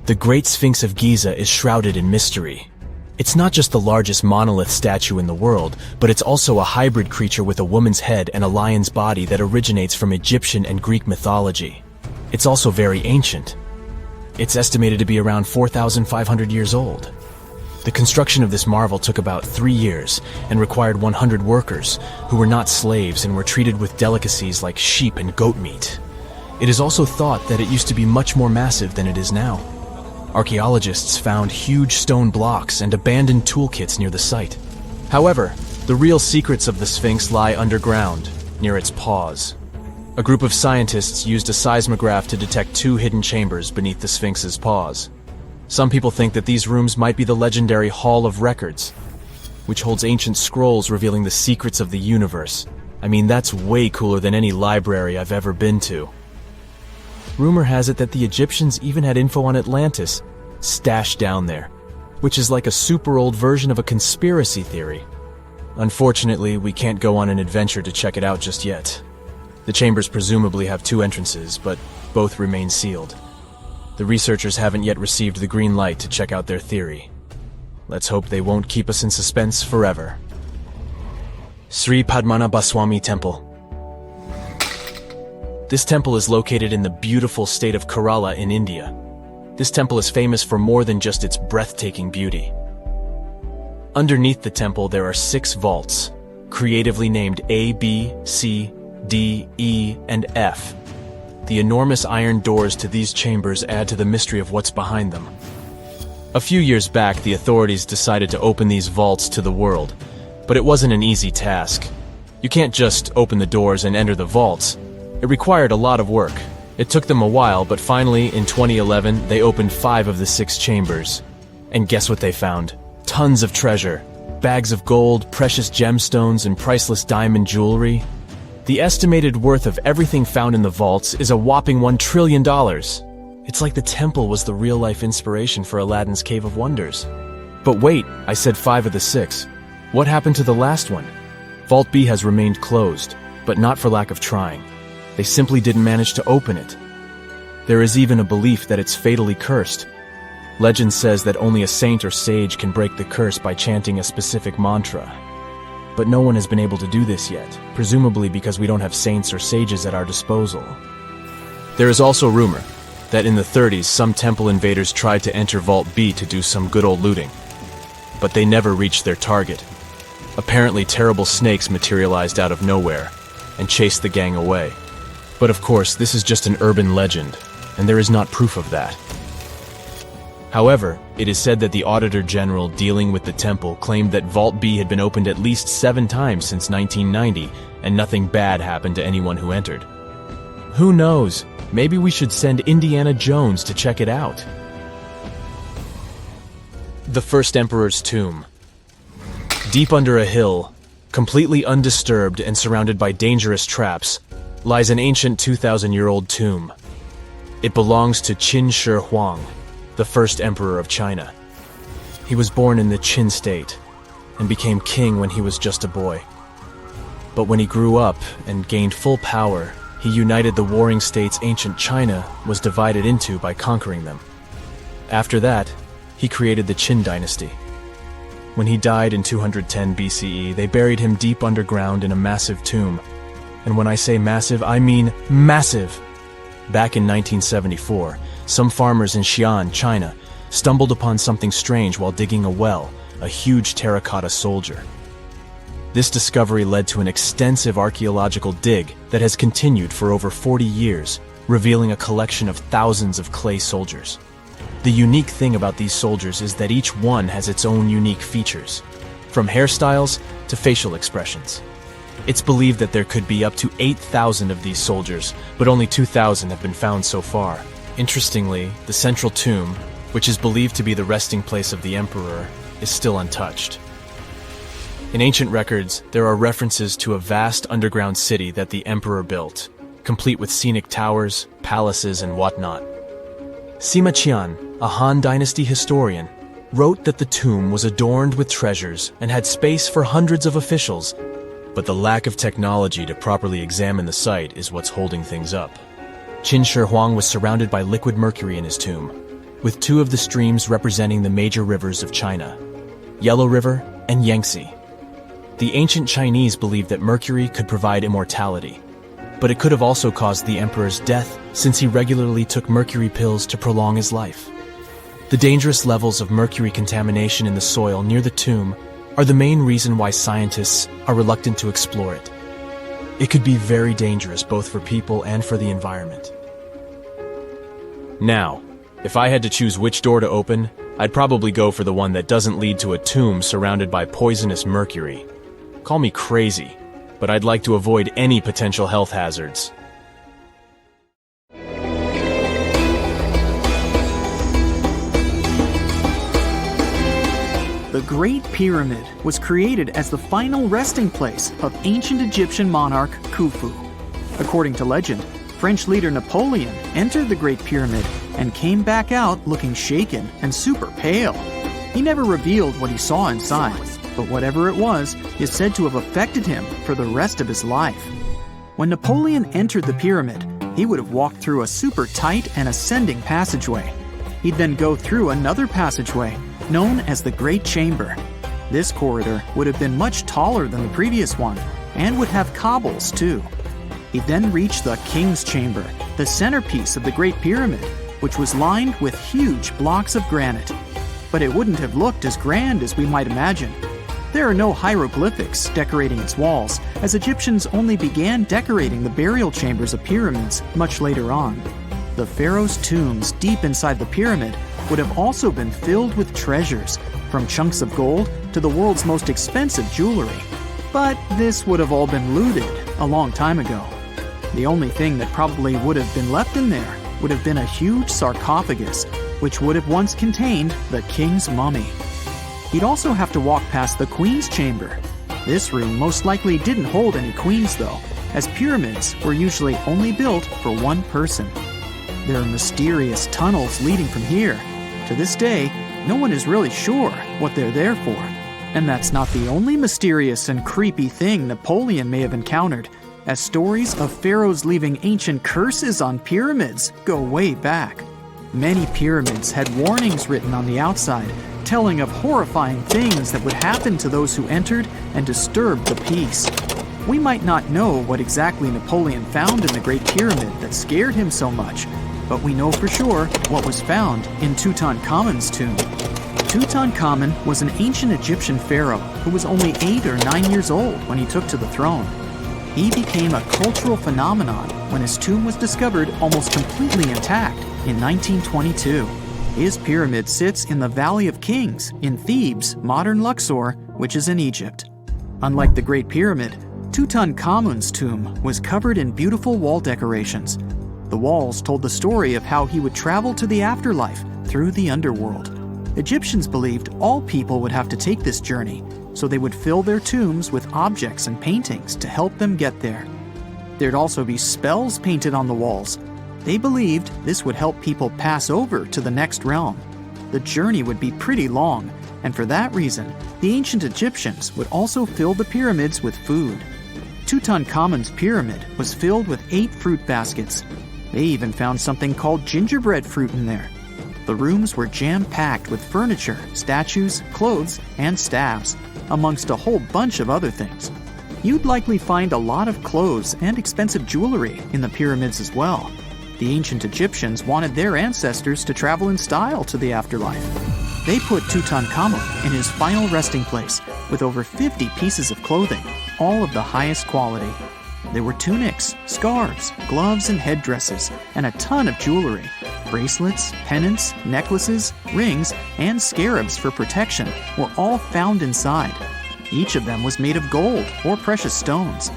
The Great Sphinx of Giza is shrouded in mystery. It's not just the largest monolith statue in the world, but it's also a hybrid creature with a woman's head and a lion's body that originates from Egyptian and Greek mythology. It's also very ancient. It's estimated to be around 4,500 years old. The construction of this marvel took about 3 years and required 100 workers who were not slaves and were treated with delicacies like sheep and goat meat. It is also thought that it used to be much more massive than it is now. Archaeologists found huge stone blocks and abandoned toolkits near the site. However, the real secrets of the Sphinx lie underground, near its paws. A group of scientists used a seismograph to detect 2 hidden chambers beneath the Sphinx's paws. Some people think that these rooms might be the legendary Hall of Records, which holds ancient scrolls revealing the secrets of the universe. I mean, that's way cooler than any library I've ever been to. Rumor has it that the Egyptians even had info on Atlantis stashed down there, which is like a super old version of a conspiracy theory. Unfortunately, we can't go on an adventure to check it out just yet. The chambers presumably have 2 entrances, but both remain sealed. The researchers haven't yet received the green light to check out their theory. Let's hope they won't keep us in suspense forever. Sri Padmanabhaswamy Temple. This temple is located in the beautiful state of Kerala in India. This temple is famous for more than just its breathtaking beauty. Underneath the temple there are 6 vaults, creatively named A, B, C, D, E, and F. The enormous iron doors to these chambers add to the mystery of what's behind them. A few years back, the authorities decided to open these vaults to the world, but it wasn't an easy task. You can't just open the doors and enter the vaults. It required a lot of work. It took them a while, but finally, in 2011, they opened 5 of the 6 chambers. And guess what they found? Tons of treasure. Bags of gold, precious gemstones, and priceless diamond jewelry. The estimated worth of everything found in the vaults is a whopping $1 trillion. It's like the temple was the real-life inspiration for Aladdin's Cave of Wonders. But wait, I said 5 of the 6. What happened to the last one? Vault B has remained closed, but not for lack of trying. They simply didn't manage to open it. There is even a belief that it's fatally cursed. Legend says that only a saint or sage can break the curse by chanting a specific mantra. But no one has been able to do this yet, presumably because we don't have saints or sages at our disposal. There is also rumor that in the 30s some temple invaders tried to enter Vault B to do some good old looting. But they never reached their target. Apparently terrible snakes materialized out of nowhere and chased the gang away. But of course, this is just an urban legend, and there is not proof of that. However, it is said that the Auditor General dealing with the temple claimed that Vault B had been opened at least 7 times since 1990, and nothing bad happened to anyone who entered. Who knows? Maybe we should send Indiana Jones to check it out. The First Emperor's Tomb. Deep under a hill, completely undisturbed and surrounded by dangerous traps, lies an ancient 2,000-year-old tomb. It belongs to Qin Shi Huang, the first emperor of China. He was born in the Qin state and became king when he was just a boy. But when he grew up and gained full power, he united the warring states ancient China was divided into by conquering them. After that, he created the Qin dynasty. When he died in 210 BCE, they buried him deep underground in a massive tomb. And when I say massive, I mean massive! Back in 1974, some farmers in Xi'an, China, stumbled upon something strange while digging a well, a huge terracotta soldier. This discovery led to an extensive archaeological dig that has continued for over 40 years, revealing a collection of thousands of clay soldiers. The unique thing about these soldiers is that each one has its own unique features, from hairstyles to facial expressions. It's believed that there could be up to 8,000 of these soldiers, but only 2,000 have been found so far. Interestingly, the central tomb, which is believed to be the resting place of the emperor, is still untouched. In ancient records, there are references to a vast underground city that the emperor built, complete with scenic towers, palaces, and whatnot. Sima Qian, a Han Dynasty historian, wrote that the tomb was adorned with treasures and had space for hundreds of officials, but the lack of technology to properly examine the site is what's holding things up. Qin Shi Huang was surrounded by liquid mercury in his tomb, with two of the streams representing the major rivers of China, Yellow River and Yangtze. The ancient Chinese believed that mercury could provide immortality, but it could have also caused the emperor's death since he regularly took mercury pills to prolong his life. The dangerous levels of mercury contamination in the soil near the tomb are the main reason why scientists are reluctant to explore it. It could be very dangerous both for people and for the environment. Now, if I had to choose which door to open, I'd probably go for the one that doesn't lead to a tomb surrounded by poisonous mercury. Call me crazy, but I'd like to avoid any potential health hazards. The Great Pyramid was created as the final resting place of ancient Egyptian monarch Khufu. According to legend, French leader Napoleon entered the Great Pyramid and came back out looking shaken and super pale. He never revealed what he saw inside, but whatever it was is said to have affected him for the rest of his life. When Napoleon entered the pyramid, he would have walked through a super tight and ascending passageway. He'd then go through another passageway known as the Great Chamber. This corridor would have been much taller than the previous one and would have cobbles too. He then reached the King's Chamber, the centerpiece of the Great Pyramid, which was lined with huge blocks of granite. But it wouldn't have looked as grand as we might imagine. There are no hieroglyphics decorating its walls, as Egyptians only began decorating the burial chambers of pyramids much later on. The pharaoh's tombs deep inside the pyramid would have also been filled with treasures, from chunks of gold to the world's most expensive jewelry. But this would have all been looted a long time ago. The only thing that probably would have been left in there would have been a huge sarcophagus, which would have once contained the king's mummy. He'd also have to walk past the queen's chamber. This room most likely didn't hold any queens though, as pyramids were usually only built for one person. There are mysterious tunnels leading from here. To this day, no one is really sure what they're there for. And that's not the only mysterious and creepy thing Napoleon may have encountered, as stories of pharaohs leaving ancient curses on pyramids go way back. Many pyramids had warnings written on the outside, telling of horrifying things that would happen to those who entered and disturbed the peace. We might not know what exactly Napoleon found in the Great Pyramid that scared him so much, but we know for sure what was found in Tutankhamun's tomb. Tutankhamun was an ancient Egyptian pharaoh who was only 8 or 9 years old when he took to the throne. He became a cultural phenomenon when his tomb was discovered almost completely intact in 1922. His pyramid sits in the Valley of Kings in Thebes, modern Luxor, which is in Egypt. Unlike the Great Pyramid, Tutankhamun's tomb was covered in beautiful wall decorations. The walls told the story of how he would travel to the afterlife through the underworld. Egyptians believed all people would have to take this journey, so they would fill their tombs with objects and paintings to help them get there. There'd also be spells painted on the walls. They believed this would help people pass over to the next realm. The journey would be pretty long, and for that reason, the ancient Egyptians would also fill the pyramids with food. Tutankhamun's pyramid was filled with 8 fruit baskets. They even found something called gingerbread fruit in there. The rooms were jam-packed with furniture, statues, clothes, and staffs, amongst a whole bunch of other things. You'd likely find a lot of clothes and expensive jewelry in the pyramids as well. The ancient Egyptians wanted their ancestors to travel in style to the afterlife. They put Tutankhamun in his final resting place with over 50 pieces of clothing, all of the highest quality. There were tunics, scarves, gloves, and headdresses, and a ton of jewelry. Bracelets, pendants, necklaces, rings, and scarabs for protection were all found inside. Each of them was made of gold or precious stones.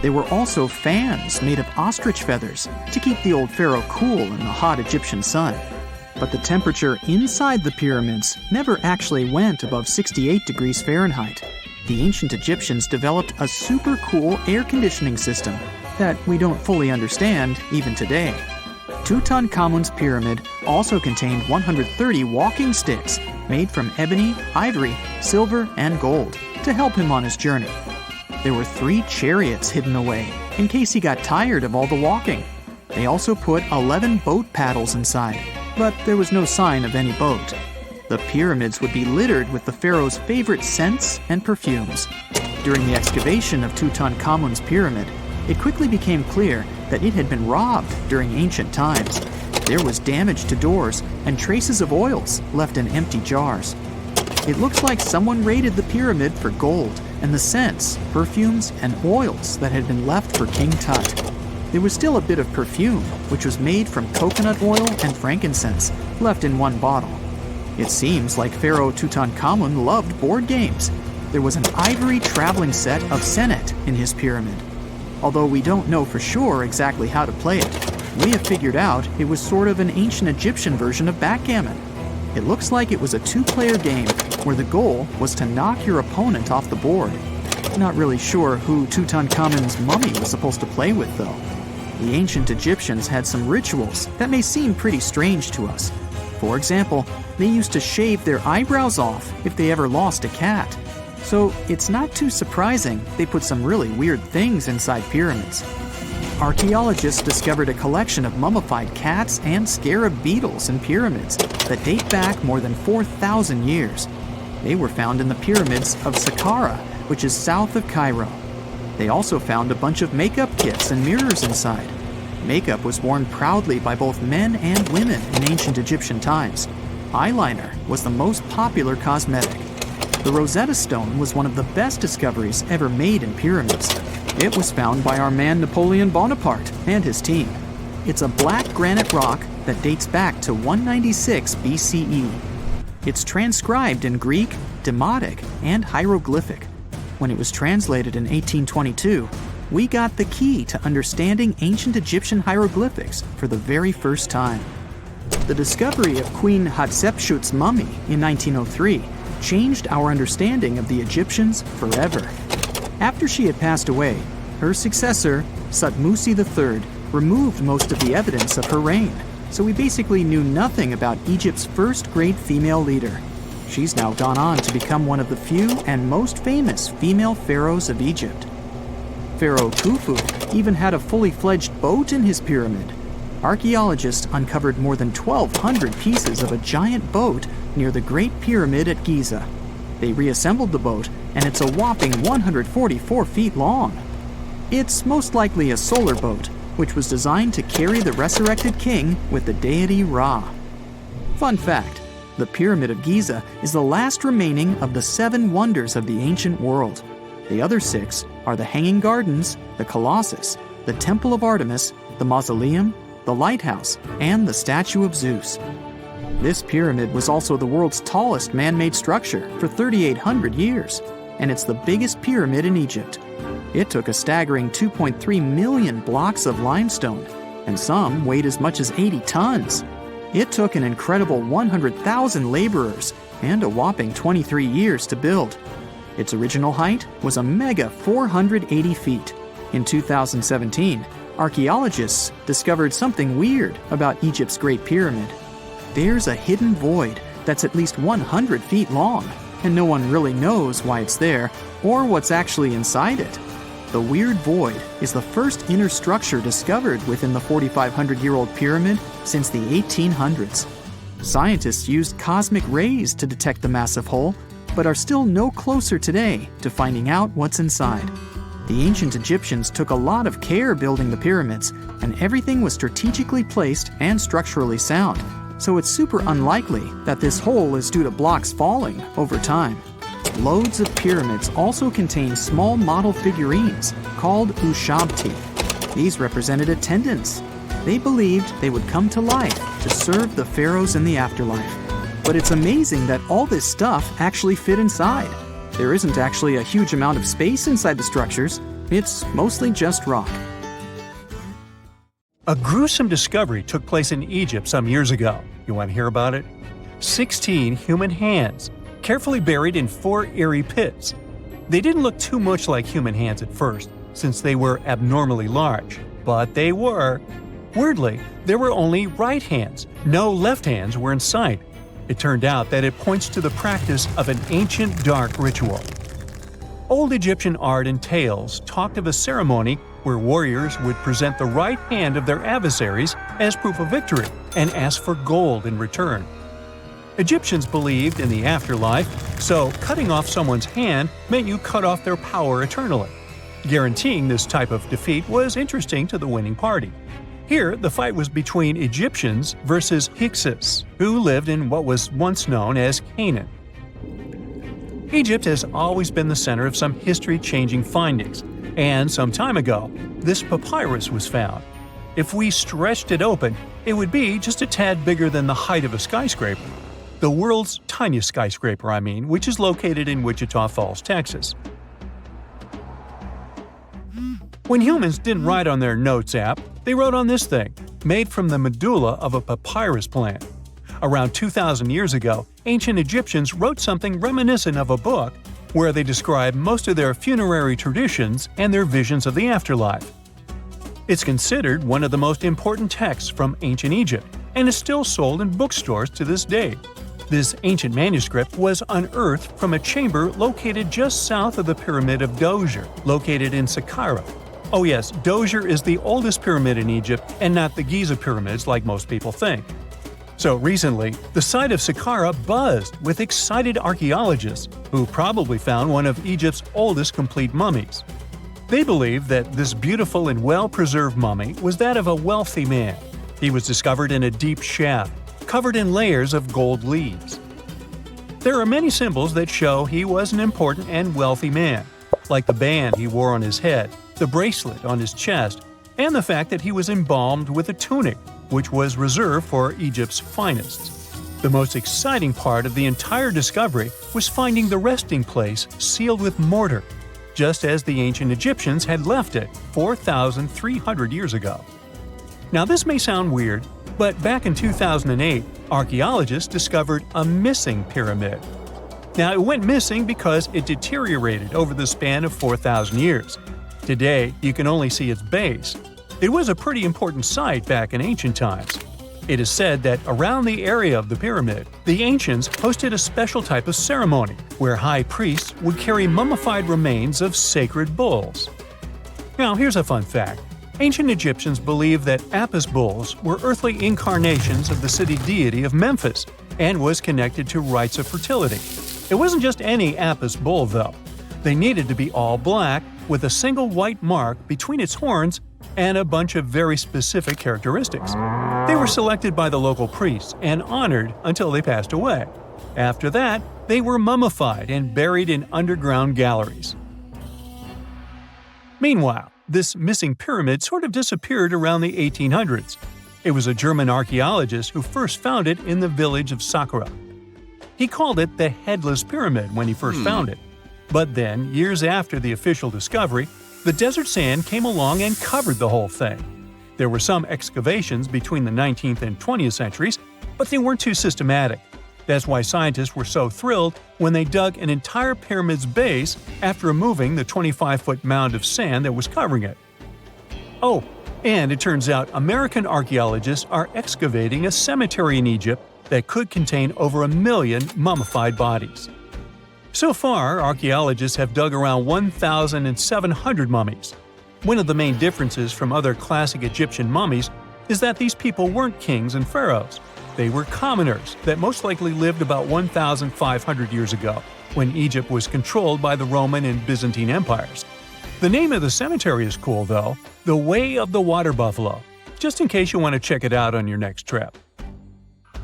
There were also fans made of ostrich feathers to keep the old pharaoh cool in the hot Egyptian sun. But the temperature inside the pyramids never actually went above 68 degrees Fahrenheit. The ancient Egyptians developed a super cool air conditioning system that we don't fully understand even today. Tutankhamun's pyramid also contained 130 walking sticks made from ebony, ivory, silver, and gold to help him on his journey. There were 3 chariots hidden away in case he got tired of all the walking. They also put 11 boat paddles inside, but there was no sign of any boat. The pyramids would be littered with the pharaoh's favorite scents and perfumes. During the excavation of Tutankhamun's pyramid, it quickly became clear that it had been robbed during ancient times. There was damage to doors and traces of oils left in empty jars. It looks like someone raided the pyramid for gold and the scents, perfumes, and oils that had been left for King Tut. There was still a bit of perfume, which was made from coconut oil and frankincense, left in one bottle. It seems like Pharaoh Tutankhamun loved board games. There was an ivory traveling set of senet in his pyramid. Although we don't know for sure exactly how to play it, we have figured out it was sort of an ancient Egyptian version of backgammon. It looks like it was a 2-player game where the goal was to knock your opponent off the board. Not really sure who Tutankhamun's mummy was supposed to play with, though. The ancient Egyptians had some rituals that may seem pretty strange to us. For example, they used to shave their eyebrows off if they ever lost a cat. So it's not too surprising they put some really weird things inside pyramids. Archaeologists discovered a collection of mummified cats and scarab beetles in pyramids that date back more than 4,000 years. They were found in the pyramids of Saqqara, which is south of Cairo. They also found a bunch of makeup kits and mirrors inside. Makeup was worn proudly by both men and women in ancient Egyptian times. Eyeliner was the most popular cosmetic. The Rosetta Stone was one of the best discoveries ever made in pyramids. It was found by our man Napoleon Bonaparte and his team. It's a black granite rock that dates back to 196 BCE. It's transcribed in Greek, Demotic, and hieroglyphic. When it was translated in 1822, we got the key to understanding ancient Egyptian hieroglyphics for the very first time. The discovery of Queen Hatshepsut's mummy in 1903 changed our understanding of the Egyptians forever. After she had passed away, her successor, Thutmose II, removed most of the evidence of her reign, so we basically knew nothing about Egypt's first great female leader. She's now gone on to become one of the few and most famous female pharaohs of Egypt. Pharaoh Khufu even had a fully fledged boat in his pyramid. Archaeologists uncovered more than 1,200 pieces of a giant boat near the Great Pyramid at Giza. They reassembled the boat, and it's a whopping 144 feet long. It's most likely a solar boat, which was designed to carry the resurrected king with the deity Ra. Fun fact, the Pyramid of Giza is the last remaining of the 7 wonders of the ancient world. The other 6 are the Hanging Gardens, the Colossus, the Temple of Artemis, the Mausoleum, the Lighthouse, and the Statue of Zeus. This pyramid was also the world's tallest man-made structure for 3,800 years, and it's the biggest pyramid in Egypt. It took a staggering 2.3 million blocks of limestone, and some weighed as much as 80 tons. It took an incredible 100,000 laborers and a whopping 23 years to build. Its original height was a mega 480 feet. In 2017, archaeologists discovered something weird about Egypt's Great Pyramid. There's a hidden void that's at least 100 feet long, and no one really knows why it's there or what's actually inside it. The weird void is the first inner structure discovered within the 4,500-year-old pyramid since the 1800s. Scientists used cosmic rays to detect the massive hole, but are still no closer today to finding out what's inside. The ancient Egyptians took a lot of care building the pyramids, and everything was strategically placed and structurally sound, so it's super unlikely that this hole is due to blocks falling over time. Loads of pyramids also contain small model figurines called ushabti. These represented attendants. They believed they would come to life to serve the pharaohs in the afterlife. But it's amazing that all this stuff actually fit inside. There isn't actually a huge amount of space inside the structures. It's mostly just rock. A gruesome discovery took place in Egypt some years ago. You want to hear about it? 16 human hands, carefully buried in 4 eerie pits. They didn't look too much like human hands at first, since they were abnormally large, but they were. Weirdly, there were only right hands. No left hands were in sight. It turned out that it points to the practice of an ancient dark ritual. Old Egyptian art and tales talked of a ceremony where warriors would present the right hand of their adversaries as proof of victory and ask for gold in return. Egyptians believed in the afterlife, so cutting off someone's hand meant you cut off their power eternally. Guaranteeing this type of defeat was interesting to the winning party. Here, the fight was between Egyptians versus Hyksos, who lived in what was once known as Canaan. Egypt has always been the center of some history-changing findings, and some time ago, this papyrus was found. If we stretched it open, it would be just a tad bigger than the height of a skyscraper. The world's tiniest skyscraper, which is located in Wichita Falls, Texas. When humans didn't write on their notes app, they wrote on this thing, made from the medulla of a papyrus plant. Around 2,000 years ago, ancient Egyptians wrote something reminiscent of a book where they describe most of their funerary traditions and their visions of the afterlife. It's considered one of the most important texts from ancient Egypt and is still sold in bookstores to this day. This ancient manuscript was unearthed from a chamber located just south of the Pyramid of Djoser, located in Saqqara. Oh yes, Djoser is the oldest pyramid in Egypt and not the Giza pyramids like most people think. So recently, the site of Saqqara buzzed with excited archaeologists who probably found one of Egypt's oldest complete mummies. They believe that this beautiful and well-preserved mummy was that of a wealthy man. He was discovered in a deep shaft, covered in layers of gold leaves. There are many symbols that show he was an important and wealthy man, like the band he wore on his head, the bracelet on his chest, and the fact that he was embalmed with a tunic, which was reserved for Egypt's finest. The most exciting part of the entire discovery was finding the resting place sealed with mortar, just as the ancient Egyptians had left it 4,300 years ago. Now this may sound weird, but back in 2008, archaeologists discovered a missing pyramid. Now it went missing because it deteriorated over the span of 4,000 years. Today, you can only see its base. It was a pretty important site back in ancient times. It is said that around the area of the pyramid, the ancients hosted a special type of ceremony where high priests would carry mummified remains of sacred bulls. Now here's a fun fact. Ancient Egyptians believed that Apis bulls were earthly incarnations of the city deity of Memphis and was connected to rites of fertility. It wasn't just any Apis bull, though. They needed to be all black, with a single white mark between its horns and a bunch of very specific characteristics. They were selected by the local priests and honored until they passed away. After that, they were mummified and buried in underground galleries. Meanwhile, this missing pyramid sort of disappeared around the 1800s. It was a German archaeologist who first found it in the village of Saqqara. He called it the Headless Pyramid when he first found it. But then, years after the official discovery, the desert sand came along and covered the whole thing. There were some excavations between the 19th and 20th centuries, but they weren't too systematic. That's why scientists were so thrilled when they dug an entire pyramid's base after removing the 25-foot mound of sand that was covering it. Oh, and it turns out American archaeologists are excavating a cemetery in Egypt that could contain over 1 million mummified bodies. So far, archaeologists have dug around 1,700 mummies. One of the main differences from other classic Egyptian mummies is that these people weren't kings and pharaohs. They were commoners that most likely lived about 1,500 years ago, when Egypt was controlled by the Roman and Byzantine empires. The name of the cemetery is cool though, the Way of the Water Buffalo, just in case you want to check it out on your next trip.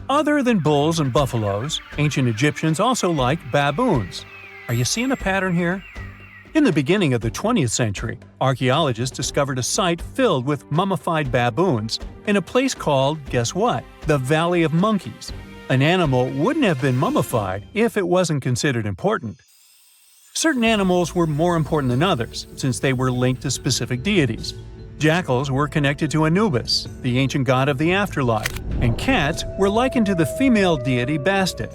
Other than bulls and buffaloes, ancient Egyptians also liked baboons. Are you seeing a pattern here? In the beginning of the 20th century, archaeologists discovered a site filled with mummified baboons in a place called, guess what? The Valley of Monkeys. An animal wouldn't have been mummified if it wasn't considered important. Certain animals were more important than others, since they were linked to specific deities. Jackals were connected to Anubis, the ancient god of the afterlife, and cats were likened to the female deity Bastet.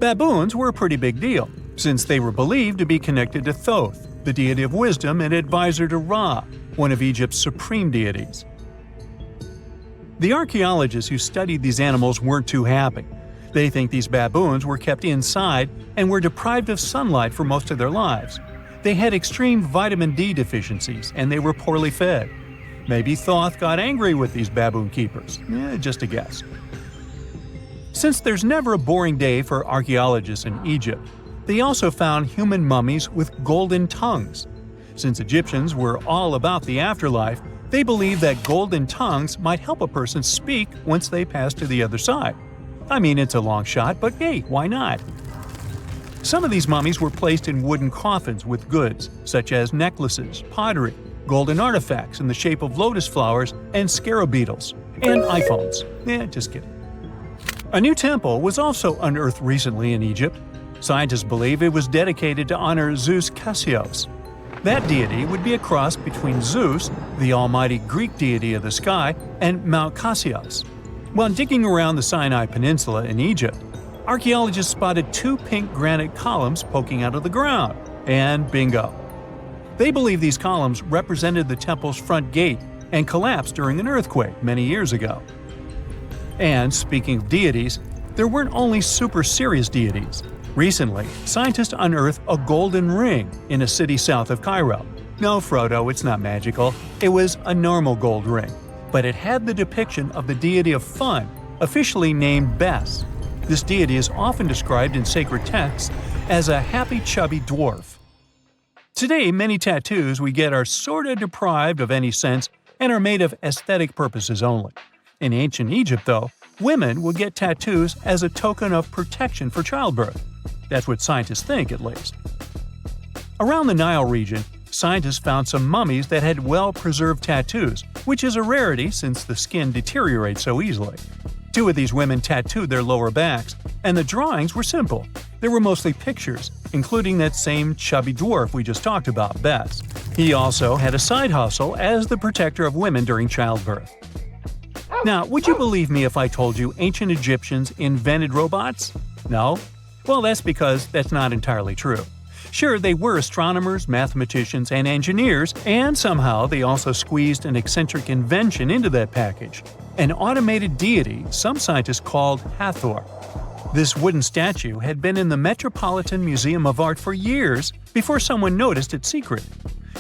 Baboons were a pretty big deal, since they were believed to be connected to Thoth, the deity of wisdom and advisor to Ra, one of Egypt's supreme deities. The archaeologists who studied these animals weren't too happy. They think these baboons were kept inside and were deprived of sunlight for most of their lives. They had extreme vitamin D deficiencies and they were poorly fed. Maybe Thoth got angry with these baboon keepers. Just a guess. Since there's never a boring day for archaeologists in Egypt, they also found human mummies with golden tongues. Since Egyptians were all about the afterlife, they believed that golden tongues might help a person speak once they pass to the other side. I mean, it's a long shot, but hey, why not? Some of these mummies were placed in wooden coffins with goods, such as necklaces, pottery, golden artifacts in the shape of lotus flowers, and scarab beetles, and iPhones. Just kidding. A new temple was also unearthed recently in Egypt. Scientists believe it was dedicated to honor Zeus Cassios. That deity would be a cross between Zeus, the almighty Greek deity of the sky, and Mount Cassios. While digging around the Sinai Peninsula in Egypt, archaeologists spotted two pink granite columns poking out of the ground, and bingo. They believe these columns represented the temple's front gate and collapsed during an earthquake many years ago. And speaking of deities, there weren't only super serious deities. Recently, scientists unearthed a golden ring in a city south of Cairo. No, Frodo, it's not magical. It was a normal gold ring, but it had the depiction of the deity of fun, officially named Bes. This deity is often described in sacred texts as a happy chubby dwarf. Today, many tattoos we get are sorta deprived of any sense and are made of aesthetic purposes only. In ancient Egypt, though, women would get tattoos as a token of protection for childbirth. That's what scientists think, at least. Around the Nile region, scientists found some mummies that had well-preserved tattoos, which is a rarity since the skin deteriorates so easily. Two of these women tattooed their lower backs, and the drawings were simple. They were mostly pictures, including that same chubby dwarf we just talked about, Bes. He also had a side hustle as the protector of women during childbirth. Now, would you believe me if I told you ancient Egyptians invented robots? No? Well, that's because that's not entirely true. Sure, they were astronomers, mathematicians, and engineers, and somehow they also squeezed an eccentric invention into that package – an automated deity some scientists called Hathor. This wooden statue had been in the Metropolitan Museum of Art for years before someone noticed its secret.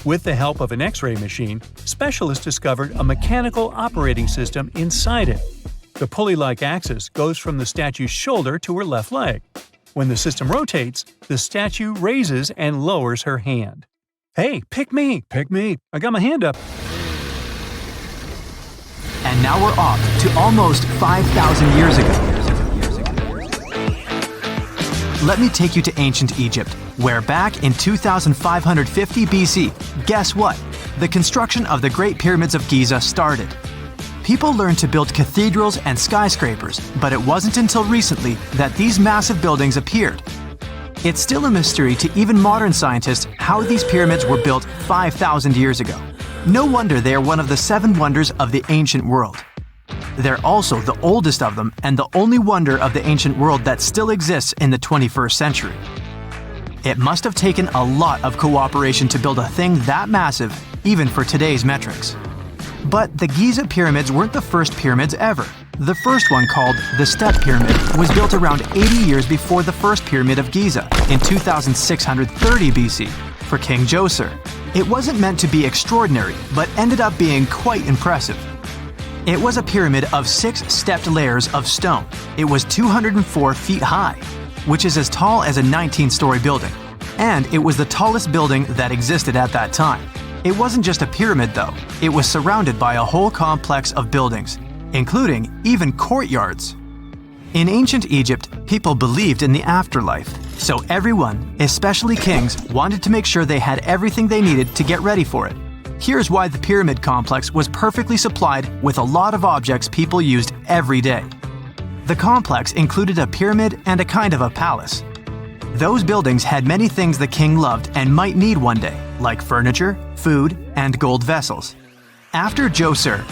With the help of an X-ray machine, specialists discovered a mechanical operating system inside it. The pulley-like axis goes from the statue's shoulder to her left leg. When the system rotates, the statue raises and lowers her hand. Hey, pick me! I got my hand up. And now we're off to almost 5,000 years ago. Let me take you to ancient Egypt, where back in 2550 BC, guess what? The construction of the Great Pyramids of Giza started. People learned to build cathedrals and skyscrapers, but it wasn't until recently that these massive buildings appeared. It's still a mystery to even modern scientists how these pyramids were built 5,000 years ago. No wonder they are one of the 7 wonders of the ancient world. They're also the oldest of them and the only wonder of the ancient world that still exists in the 21st century. It must have taken a lot of cooperation to build a thing that massive, even for today's metrics. But the Giza pyramids weren't the first pyramids ever. The first one, called the Step Pyramid, was built around 80 years before the first pyramid of Giza, in 2630 BC, for King Djoser. It wasn't meant to be extraordinary, but ended up being quite impressive. It was a pyramid of 6 stepped layers of stone. It was 204 feet high, which is as tall as a 19-story building. And it was the tallest building that existed at that time. It wasn't just a pyramid though, it was surrounded by a whole complex of buildings, including even courtyards. In ancient Egypt, people believed in the afterlife, so everyone, especially kings, wanted to make sure they had everything they needed to get ready for it. Here's why the pyramid complex was perfectly supplied with a lot of objects people used every day. The complex included a pyramid and a kind of a palace. Those buildings had many things the king loved and might need one day, like furniture, food, and gold vessels. After Djoser,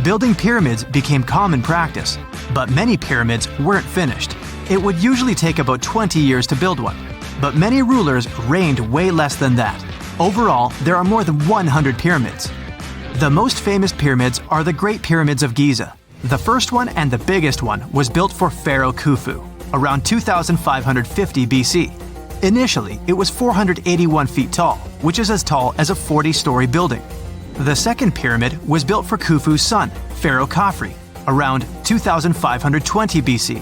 building pyramids became common practice, but many pyramids weren't finished. It would usually take about 20 years to build one, but many rulers reigned way less than that. Overall, there are more than 100 pyramids. The most famous pyramids are the Great Pyramids of Giza. The first one and the biggest one was built for Pharaoh Khufu, around 2550 BC. Initially, it was 481 feet tall, which is as tall as a 40-story building. The second pyramid was built for Khufu's son, Pharaoh Khafre, around 2520 BC.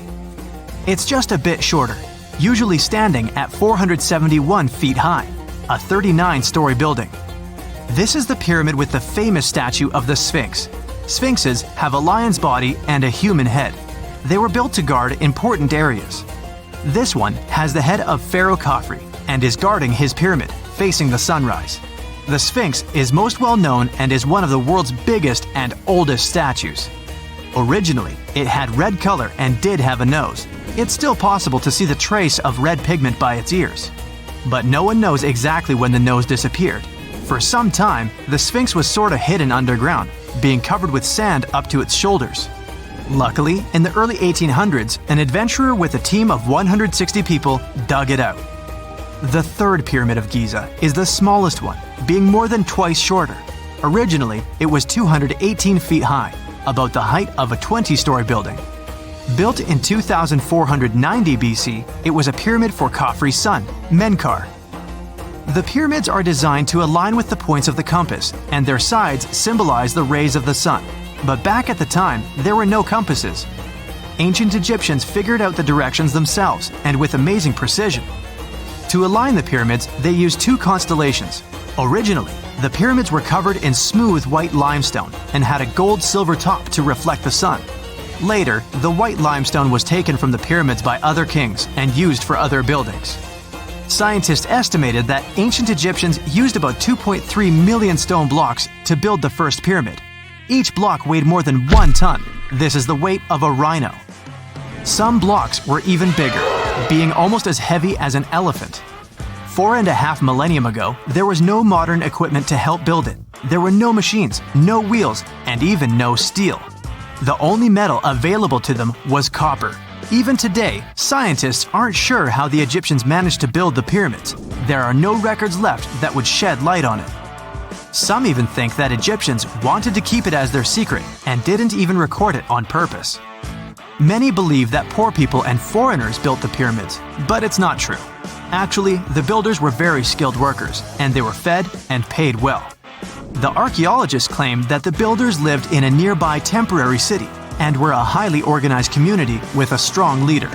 It's just a bit shorter, usually standing at 471 feet high, a 39-story building. This is the pyramid with the famous statue of the Sphinx. Sphinxes have a lion's body and a human head. They were built to guard important areas. This one has the head of Pharaoh Khafre and is guarding his pyramid, facing the sunrise. The Sphinx is most well known and is one of the world's biggest and oldest statues. Originally, it had red color and did have a nose. It's still possible to see the trace of red pigment by its ears. But no one knows exactly when the nose disappeared. For some time, the Sphinx was sort of hidden underground, being covered with sand up to its shoulders. Luckily, in the early 1800s, an adventurer with a team of 160 people dug it out. The third pyramid of Giza is the smallest one, being more than twice shorter. Originally, it was 218 feet high, about the height of a 20-story building. Built in 2490 BC, it was a pyramid for Khafre's son, Menkaure. The pyramids are designed to align with the points of the compass, and their sides symbolize the rays of the sun. But back at the time, there were no compasses. Ancient Egyptians figured out the directions themselves, and with amazing precision. To align the pyramids, they used two constellations. Originally, the pyramids were covered in smooth white limestone and had a gold-silver top to reflect the sun. Later, the white limestone was taken from the pyramids by other kings and used for other buildings. Scientists estimated that ancient Egyptians used about 2.3 million stone blocks to build the first pyramid. Each block weighed more than 1 ton. This is the weight of a rhino. Some blocks were even bigger, being almost as heavy as an elephant. 4.5 millennia ago, there was no modern equipment to help build it. There were no machines, no wheels, and even no steel. The only metal available to them was copper. Even today, scientists aren't sure how the Egyptians managed to build the pyramids. There are no records left that would shed light on it. Some even think that Egyptians wanted to keep it as their secret and didn't even record it on purpose. Many believe that poor people and foreigners built the pyramids, but it's not true. Actually, the builders were very skilled workers, and they were fed and paid well. The archaeologists claim that the builders lived in a nearby temporary city and were a highly organized community with a strong leader.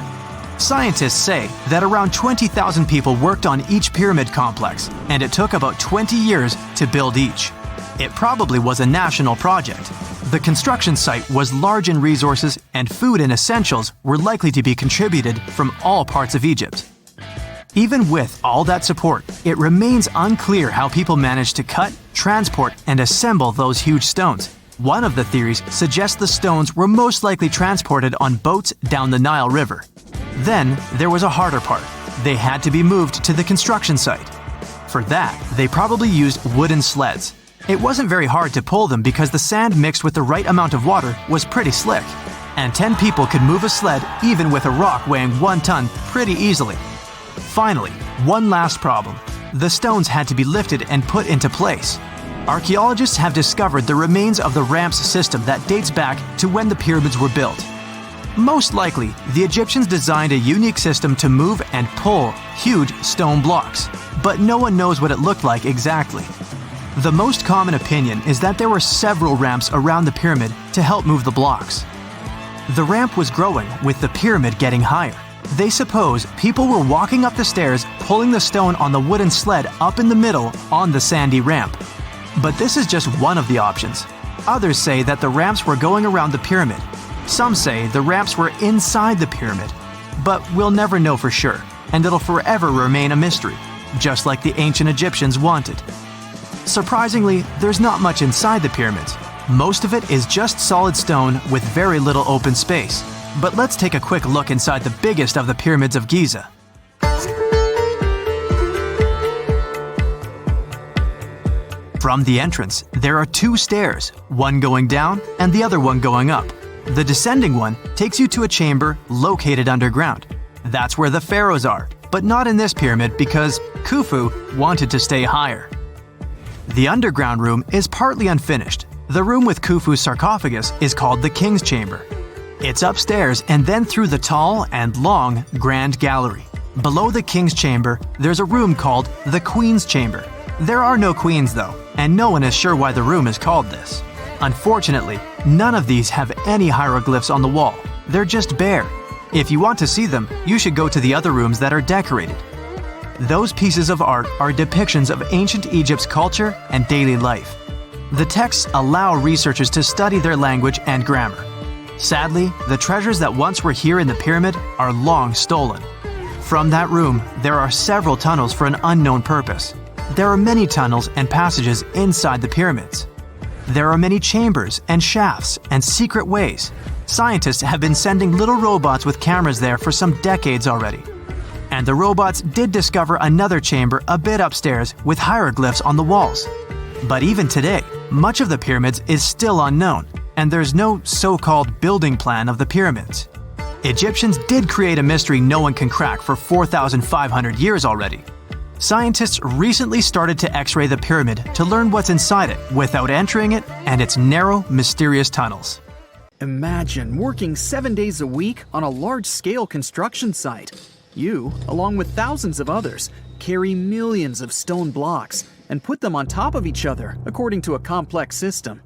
Scientists say that around 20,000 people worked on each pyramid complex, and it took about 20 years to build each. It probably was a national project. The construction site was large in resources, and food and essentials were likely to be contributed from all parts of Egypt. Even with all that support, it remains unclear how people managed to cut, transport, and assemble those huge stones. One of the theories suggests the stones were most likely transported on boats down the Nile River. Then, there was a harder part. They had to be moved to the construction site. For that, they probably used wooden sleds. It wasn't very hard to pull them because the sand mixed with the right amount of water was pretty slick. And 10 people could move a sled even with a rock weighing 1 ton pretty easily. Finally, one last problem. The stones had to be lifted and put into place. Archaeologists have discovered the remains of the ramps system that dates back to when the pyramids were built. Most likely, the Egyptians designed a unique system to move and pull huge stone blocks, but no one knows what it looked like exactly. The most common opinion is that there were several ramps around the pyramid to help move the blocks. The ramp was growing with the pyramid getting higher. They suppose people were walking up the stairs, pulling the stone on the wooden sled up in the middle on the sandy ramp. But this is just one of the options. Others say that the ramps were going around the pyramid. Some say the ramps were inside the pyramid. But we'll never know for sure, and it'll forever remain a mystery, just like the ancient Egyptians wanted. Surprisingly, there's not much inside the pyramids. Most of it is just solid stone with very little open space. But let's take a quick look inside the biggest of the pyramids of Giza. From the entrance, there are two stairs, one going down and the other one going up. The descending one takes you to a chamber located underground. That's where the pharaohs are, but not in this pyramid because Khufu wanted to stay higher. The underground room is partly unfinished. The room with Khufu's sarcophagus is called the King's Chamber. It's upstairs and then through the tall and long Grand Gallery. Below the King's Chamber, there's a room called the Queen's Chamber. There are no queens though, and no one is sure why the room is called this. Unfortunately, none of these have any hieroglyphs on the wall. They're just bare. If you want to see them, you should go to the other rooms that are decorated. Those pieces of art are depictions of ancient Egypt's culture and daily life. The texts allow researchers to study their language and grammar. Sadly, the treasures that once were here in the pyramid are long stolen. From that room, there are several tunnels for an unknown purpose. There are many tunnels and passages inside the pyramids. There are many chambers and shafts and secret ways. Scientists have been sending little robots with cameras there for some decades already. And the robots did discover another chamber a bit upstairs with hieroglyphs on the walls. But even today, much of the pyramids is still unknown, and there's no so-called building plan of the pyramids. Egyptians did create a mystery no one can crack for 4,500 years already. Scientists recently started to X-ray the pyramid to learn what's inside it without entering it and its narrow, mysterious tunnels. Imagine working 7 days a week on a large-scale construction site. You, along with thousands of others, carry millions of stone blocks and put them on top of each other according to a complex system.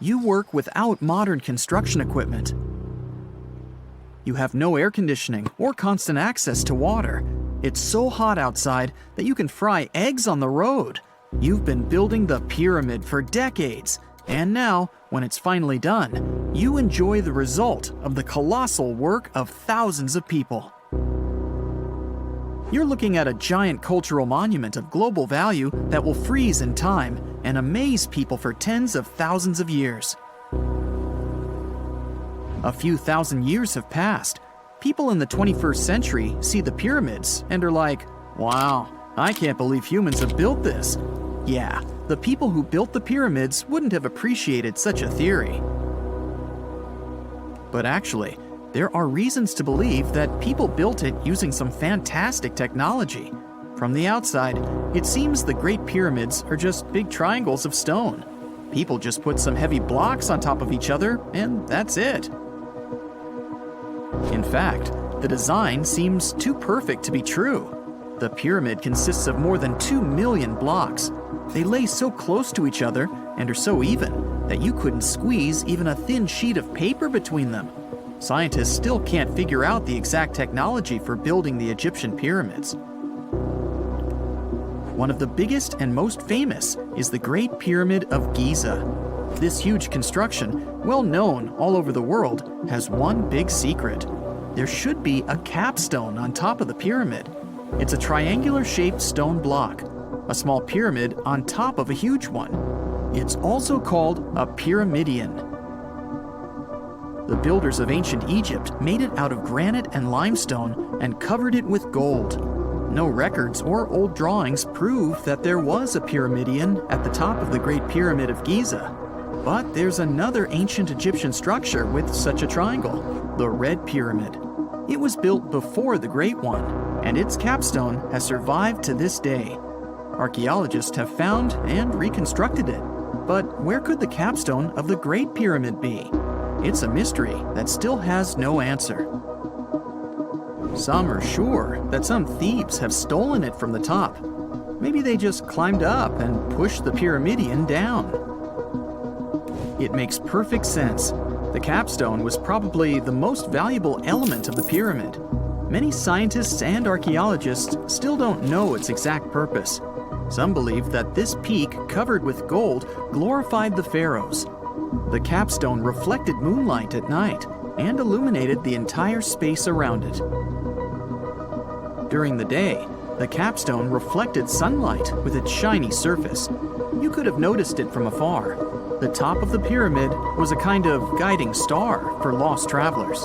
You work without modern construction equipment. You have no air conditioning or constant access to water. It's so hot outside that you can fry eggs on the road. You've been building the pyramid for decades, and now, when it's finally done, you enjoy the result of the colossal work of thousands of people. You're looking at a giant cultural monument of global value that will freeze in time and amaze people for tens of thousands of years. A few thousand years have passed. People in the 21st century see the pyramids and are like, wow, I can't believe humans have built this. Yeah, the people who built the pyramids wouldn't have appreciated such a theory. But actually, there are reasons to believe that people built it using some fantastic technology. From the outside, it seems the Great Pyramids are just big triangles of stone. People just put some heavy blocks on top of each other, and that's it. In fact, the design seems too perfect to be true. The pyramid consists of more than 2 million blocks. They lay so close to each other and are so even that you couldn't squeeze even a thin sheet of paper between them. Scientists still can't figure out the exact technology for building the Egyptian pyramids. One of the biggest and most famous is the Great Pyramid of Giza. This huge construction, well known all over the world, has one big secret. There should be a capstone on top of the pyramid. It's a triangular-shaped stone block, a small pyramid on top of a huge one. It's also called a pyramidion. The builders of ancient Egypt made it out of granite and limestone and covered it with gold. No records or old drawings prove that there was a pyramidion at the top of the Great Pyramid of Giza. But there's another ancient Egyptian structure with such a triangle, the Red Pyramid. It was built before the Great One, and its capstone has survived to this day. Archaeologists have found and reconstructed it. But where could the capstone of the Great Pyramid be? It's a mystery that still has no answer. Some are sure that some thieves have stolen it from the top. Maybe they just climbed up and pushed the pyramidion down. It makes perfect sense. The capstone was probably the most valuable element of the pyramid. Many scientists and archaeologists still don't know its exact purpose. Some believe that this peak, covered with gold, glorified the pharaohs. The capstone reflected moonlight at night and illuminated the entire space around it. During the day, the capstone reflected sunlight with its shiny surface. You could have noticed it from afar. The top of the pyramid was a kind of guiding star for lost travelers.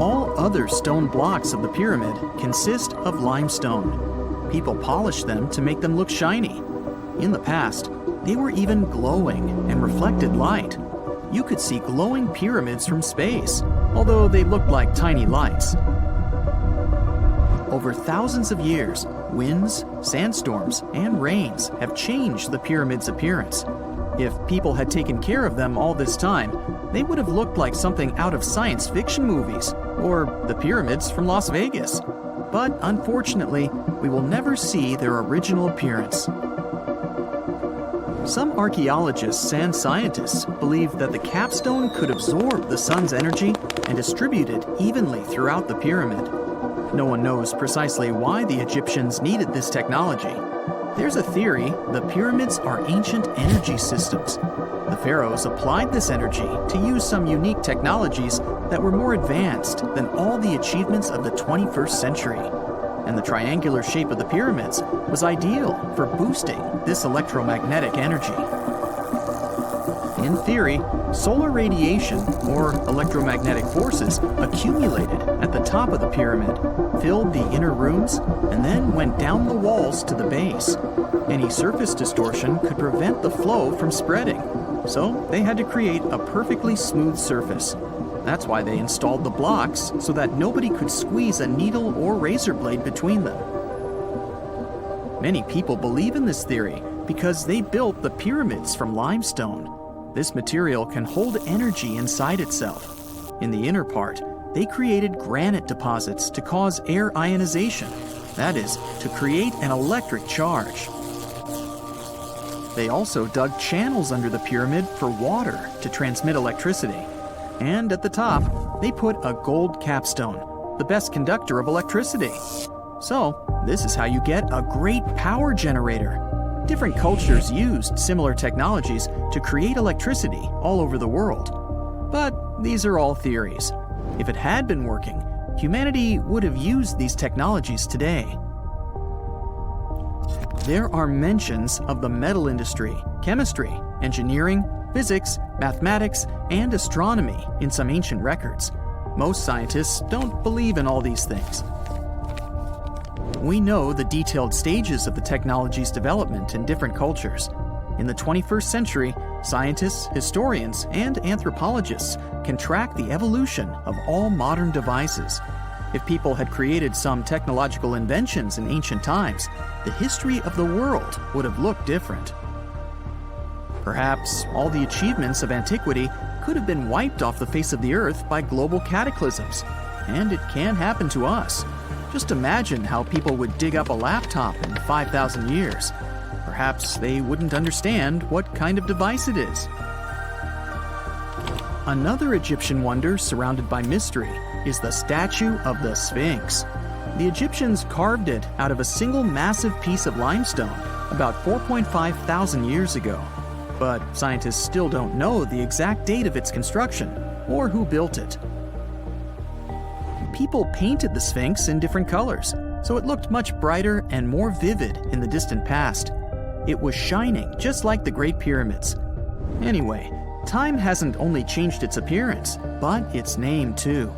All other stone blocks of the pyramid consist of limestone. People polished them to make them look shiny. In the past, they were even glowing and reflected light. You could see glowing pyramids from space, although they looked like tiny lights. Over thousands of years, winds, sandstorms, and rains have changed the pyramid's appearance. If people had taken care of them all this time, they would have looked like something out of science fiction movies, or the pyramids from Las Vegas. But unfortunately, we will never see their original appearance. Some archaeologists and scientists believe that the capstone could absorb the sun's energy and distribute it evenly throughout the pyramid. No one knows precisely why the Egyptians needed this technology. There's a theory the pyramids are ancient energy systems. The pharaohs applied this energy to use some unique technologies that were more advanced than all the achievements of the 21st century. And the triangular shape of the pyramids was ideal for boosting this electromagnetic energy. In theory, solar radiation, or electromagnetic forces, accumulated at the top of the pyramid, filled the inner rooms, and then went down the walls to the base. Any surface distortion could prevent the flow from spreading, so they had to create a perfectly smooth surface. That's why they installed the blocks so that nobody could squeeze a needle or razor blade between them. Many people believe in this theory because they built the pyramids from limestone. This material can hold energy inside itself. In the inner part, they created granite deposits to cause air ionization, that is, to create an electric charge. They also dug channels under the pyramid for water to transmit electricity. And at the top, they put a gold capstone, the best conductor of electricity. So, this is how you get a great power generator. Different cultures used similar technologies to create electricity all over the world. But these are all theories. If it had been working, humanity would have used these technologies today. There are mentions of the metal industry, chemistry, engineering, physics, mathematics, and astronomy in some ancient records. Most scientists don't believe in all these things. We know the detailed stages of the technology's development in different cultures. In the 21st century, scientists, historians, and anthropologists can track the evolution of all modern devices. If people had created some technological inventions in ancient times, the history of the world would have looked different. Perhaps all the achievements of antiquity could have been wiped off the face of the earth by global cataclysms, and it can happen to us. Just imagine how people would dig up a laptop in 5,000 years. Perhaps they wouldn't understand what kind of device it is. Another Egyptian wonder surrounded by mystery is the statue of the Sphinx. The Egyptians carved it out of a single massive piece of limestone about 4.5 thousand years ago. But scientists still don't know the exact date of its construction or who built it. People painted the Sphinx in different colors, so it looked much brighter and more vivid in the distant past. It was shining just like the Great Pyramids. Anyway, time hasn't only changed its appearance, but its name too.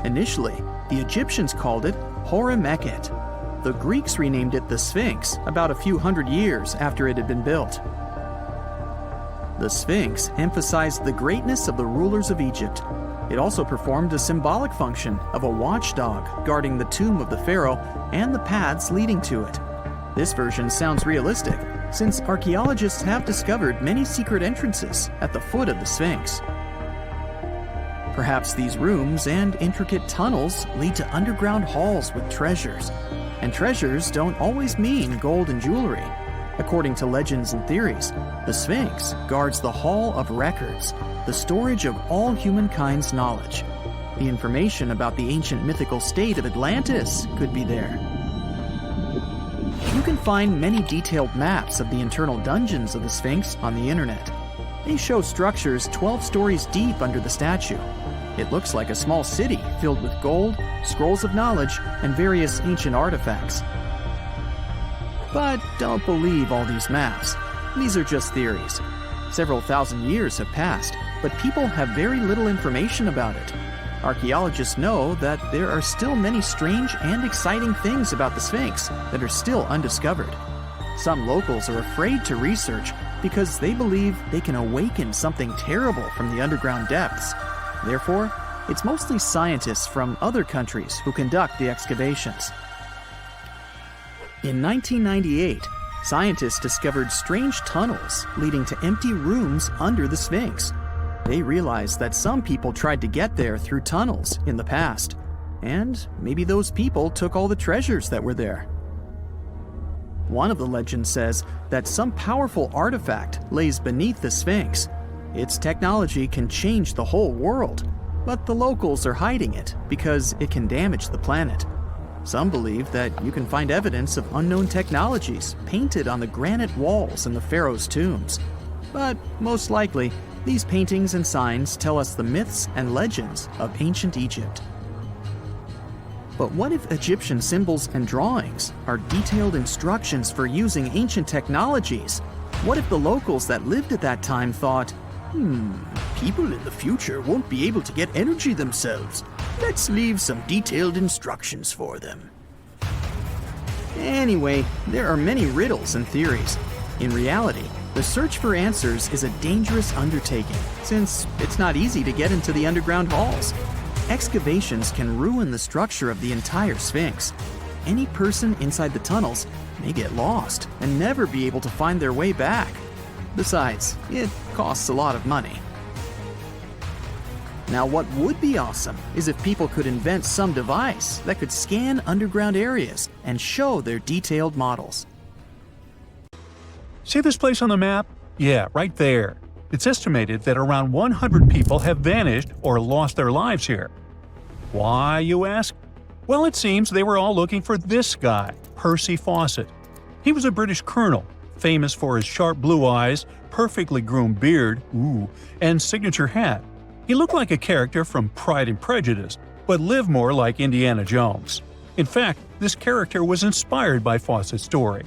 Initially, the Egyptians called it Hore-Mekhet. The Greeks renamed it the Sphinx about a few hundred years after it had been built. The Sphinx emphasized the greatness of the rulers of Egypt. It also performed a symbolic function of a watchdog guarding the tomb of the pharaoh and the paths leading to it. This version sounds realistic, since archaeologists have discovered many secret entrances at the foot of the Sphinx. Perhaps these rooms and intricate tunnels lead to underground halls with treasures. And treasures don't always mean gold and jewelry. According to legends and theories, the Sphinx guards the Hall of Records, the storage of all humankind's knowledge. The information about the ancient mythical state of Atlantis could be there. You can find many detailed maps of the internal dungeons of the Sphinx on the internet. They show structures 12 stories deep under the statue. It looks like a small city filled with gold, scrolls of knowledge, and various ancient artifacts. But don't believe all these maps. These are just theories. Several thousand years have passed, but people have very little information about it. Archaeologists know that there are still many strange and exciting things about the Sphinx that are still undiscovered. Some locals are afraid to research because they believe they can awaken something terrible from the underground depths. Therefore, it's mostly scientists from other countries who conduct the excavations. In 1998, scientists discovered strange tunnels leading to empty rooms under the Sphinx. They realized that some people tried to get there through tunnels in the past, and maybe those people took all the treasures that were there. One of the legends says that some powerful artifact lays beneath the Sphinx. Its technology can change the whole world, but the locals are hiding it because it can damage the planet. Some believe that you can find evidence of unknown technologies painted on the granite walls in the Pharaoh's tombs. But most likely, these paintings and signs tell us the myths and legends of ancient Egypt. But what if Egyptian symbols and drawings are detailed instructions for using ancient technologies? What if the locals that lived at that time thought, people in the future won't be able to get energy themselves. Let's leave some detailed instructions for them. Anyway, there are many riddles and theories. In reality, the search for answers is a dangerous undertaking, since it's not easy to get into the underground halls. Excavations can ruin the structure of the entire Sphinx. Any person inside the tunnels may get lost and never be able to find their way back. Besides, it costs a lot of money. Now, what would be awesome is if people could invent some device that could scan underground areas and show their detailed models. See this place on the map? Yeah, right there. It's estimated that around 100 people have vanished or lost their lives here. Why, you ask? Well, it seems they were all looking for this guy, Percy Fawcett. He was a British colonel, famous for his sharp blue eyes, perfectly groomed beard, and signature hat. He looked like a character from Pride and Prejudice, but lived more like Indiana Jones. In fact, this character was inspired by Fawcett's story.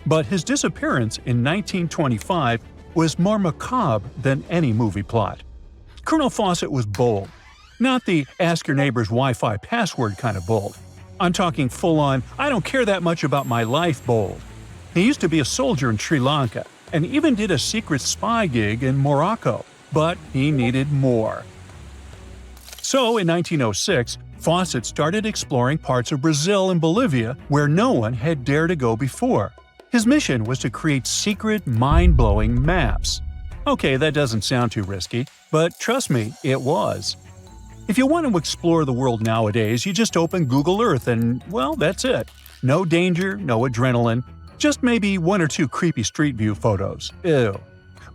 But his disappearance in 1925 was more macabre than any movie plot. Colonel Fawcett was bold. Not the ask your neighbor's Wi-Fi password kind of bold. I'm talking full-on, I don't care that much about my life bold. He used to be a soldier in Sri Lanka and even did a secret spy gig in Morocco, but he needed more. So in 1906, Fawcett started exploring parts of Brazil and Bolivia where no one had dared to go before. His mission was to create secret, mind-blowing maps. Okay, that doesn't sound too risky, but trust me, it was. If you want to explore the world nowadays, you just open Google Earth and, well, that's it. No danger, no adrenaline, just maybe one or two creepy street view photos. Ew.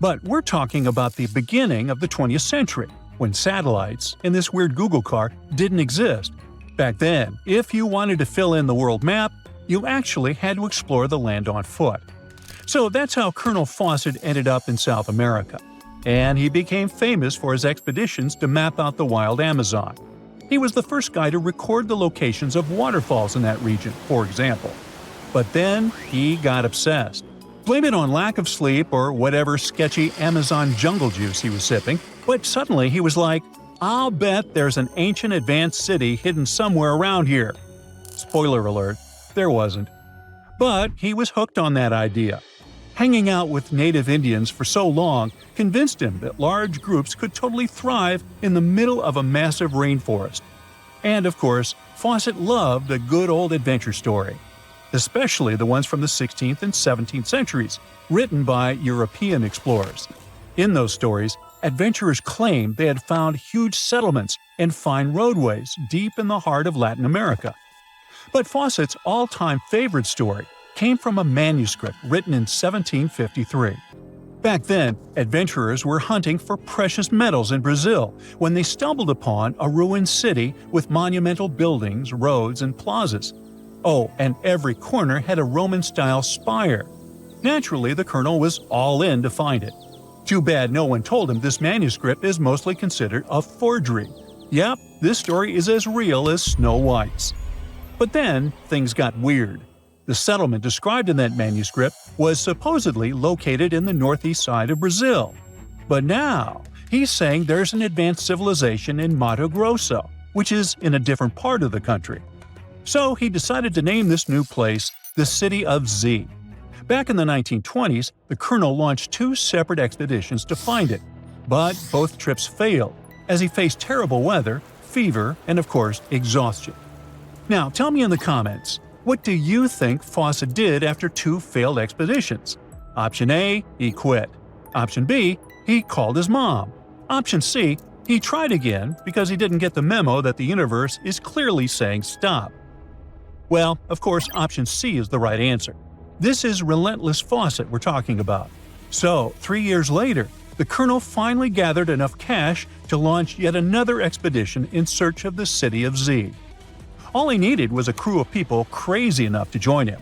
But we're talking about the beginning of the 20th century, when satellites and this weird Google car didn't exist. Back then, if you wanted to fill in the world map, you actually had to explore the land on foot. So that's how Colonel Fawcett ended up in South America. And he became famous for his expeditions to map out the wild Amazon. He was the first guy to record the locations of waterfalls in that region, for example. But then he got obsessed. Blame it on lack of sleep or whatever sketchy Amazon jungle juice he was sipping, but suddenly he was like, I'll bet there's an ancient advanced city hidden somewhere around here. Spoiler alert, there wasn't. But he was hooked on that idea. Hanging out with native Indians for so long convinced him that large groups could totally thrive in the middle of a massive rainforest. And of course, Fawcett loved a good old adventure story, especially the ones from the 16th and 17th centuries, written by European explorers. In those stories, adventurers claimed they had found huge settlements and fine roadways deep in the heart of Latin America. But Fawcett's all-time favorite story came from a manuscript written in 1753. Back then, adventurers were hunting for precious metals in Brazil when they stumbled upon a ruined city with monumental buildings, roads, and plazas. Oh, and every corner had a Roman-style spire. Naturally, the colonel was all in to find it. Too bad no one told him this manuscript is mostly considered a forgery. Yep, this story is as real as Snow White's. But then, things got weird. The settlement described in that manuscript was supposedly located in the northeast side of Brazil. But now, he's saying there's an advanced civilization in Mato Grosso, which is in a different part of the country. So he decided to name this new place the City of Z. Back in the 1920s, the colonel launched 2 separate expeditions to find it, but both trips failed, as he faced terrible weather, fever, and of course, exhaustion. Now, tell me in the comments, what do you think Fawcett did after 2 failed expeditions? Option A, he quit. Option B, he called his mom. Option C, he tried again because he didn't get the memo that the universe is clearly saying stop. Well, of course, option C is the right answer. This is relentless Fawcett we're talking about. So, 3 years later, the colonel finally gathered enough cash to launch yet another expedition in search of the City of Z. All he needed was a crew of people crazy enough to join him.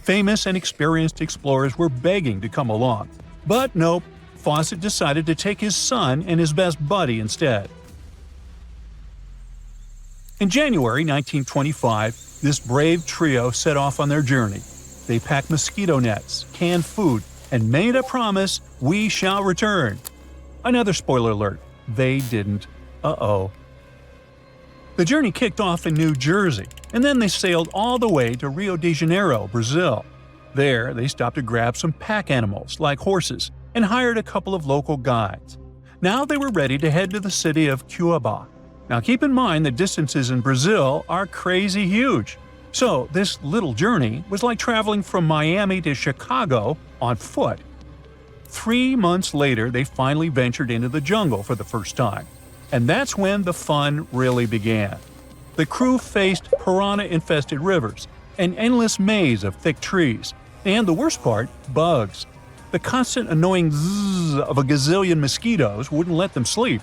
Famous and experienced explorers were begging to come along. But nope, Fawcett decided to take his son and his best buddy instead. In January 1925, this brave trio set off on their journey. They packed mosquito nets, canned food, and made a promise, we shall return. Another spoiler alert, they didn't. Uh-oh. The journey kicked off in New Jersey, and then they sailed all the way to Rio de Janeiro, Brazil. There, they stopped to grab some pack animals, like horses, and hired a couple of local guides. Now they were ready to head to the city of Cuiabá. Now keep in mind that distances in Brazil are crazy huge. So this little journey was like traveling from Miami to Chicago on foot. 3 months later, they finally ventured into the jungle for the first time. And that's when the fun really began. The crew faced piranha-infested rivers, an endless maze of thick trees, and the worst part, bugs. The constant annoying zzz of a gazillion mosquitoes wouldn't let them sleep,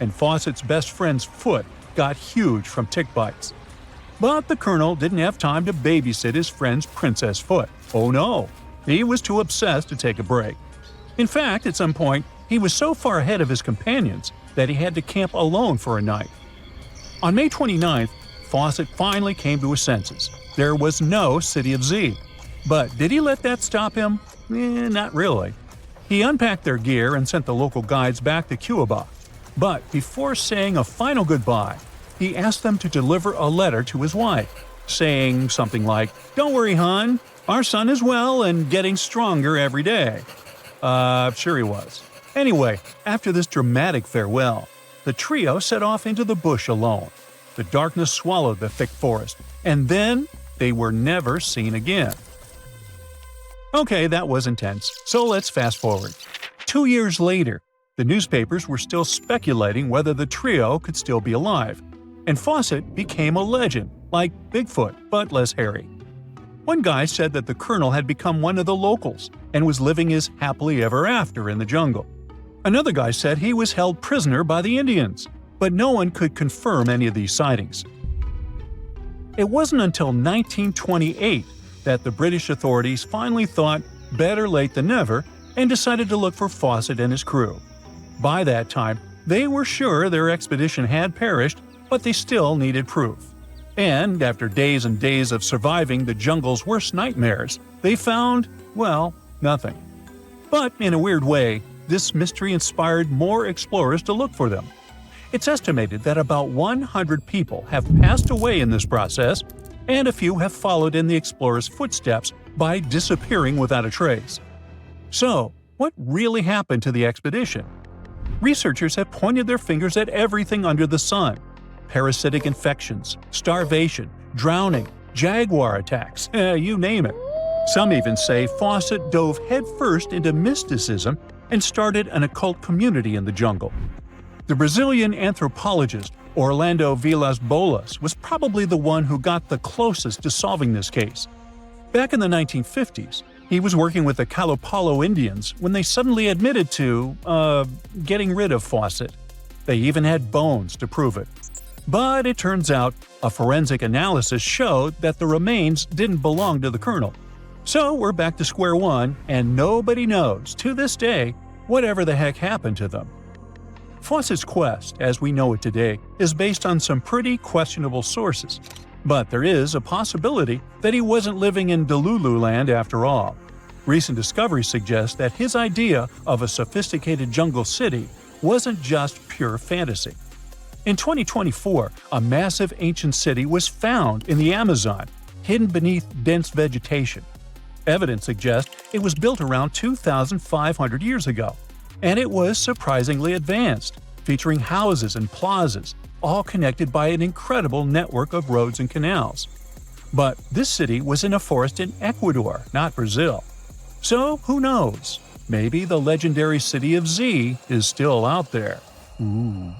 and Fawcett's best friend's foot got huge from tick bites. But the colonel didn't have time to babysit his friend's princess foot. Oh no, he was too obsessed to take a break. In fact, at some point, he was so far ahead of his companions that he had to camp alone for a night. On May 29th, Fawcett finally came to his senses. There was no City of Z. But did he let that stop him? Not really. He unpacked their gear and sent the local guides back to Cuiabá. But before saying a final goodbye, he asked them to deliver a letter to his wife, saying something like, "Don't worry, hon, our son is well and getting stronger every day." Sure he was. Anyway, after this dramatic farewell, the trio set off into the bush alone. The darkness swallowed the thick forest, and then they were never seen again. Okay, that was intense, so let's fast forward. 2 years later, the newspapers were still speculating whether the trio could still be alive, and Fawcett became a legend, like Bigfoot, but less hairy. One guy said that the colonel had become one of the locals and was living his happily ever after in the jungle. Another guy said he was held prisoner by the Indians, but no one could confirm any of these sightings. It wasn't until 1928 that the British authorities finally thought better late than never and decided to look for Fawcett and his crew. By that time, they were sure their expedition had perished, but they still needed proof. And after days and days of surviving the jungle's worst nightmares, they found, well, nothing. But in a weird way, this mystery inspired more explorers to look for them. It's estimated that about 100 people have passed away in this process, and a few have followed in the explorers' footsteps by disappearing without a trace. So, what really happened to the expedition? Researchers have pointed their fingers at everything under the sun. Parasitic infections, starvation, drowning, jaguar attacks, you name it. Some even say Fawcett dove headfirst into mysticism and started an occult community in the jungle. The Brazilian anthropologist Orlando Vilas-Boas was probably the one who got the closest to solving this case. Back in the 1950s, he was working with the Kalapalo Indians when they suddenly admitted to, getting rid of Fawcett. They even had bones to prove it. But it turns out a forensic analysis showed that the remains didn't belong to the colonel. So we're back to square one, and nobody knows, to this day, whatever the heck happened to them. Fawcett's quest, as we know it today, is based on some pretty questionable sources. But there is a possibility that he wasn't living in Delulu land after all. Recent discoveries suggest that his idea of a sophisticated jungle city wasn't just pure fantasy. In 2024, a massive ancient city was found in the Amazon, hidden beneath dense vegetation. Evidence suggests it was built around 2,500 years ago, and it was surprisingly advanced, featuring houses and plazas, all connected by an incredible network of roads and canals. But this city was in a forest in Ecuador, not Brazil. So who knows? Maybe the legendary city of Z is still out there. Ooh.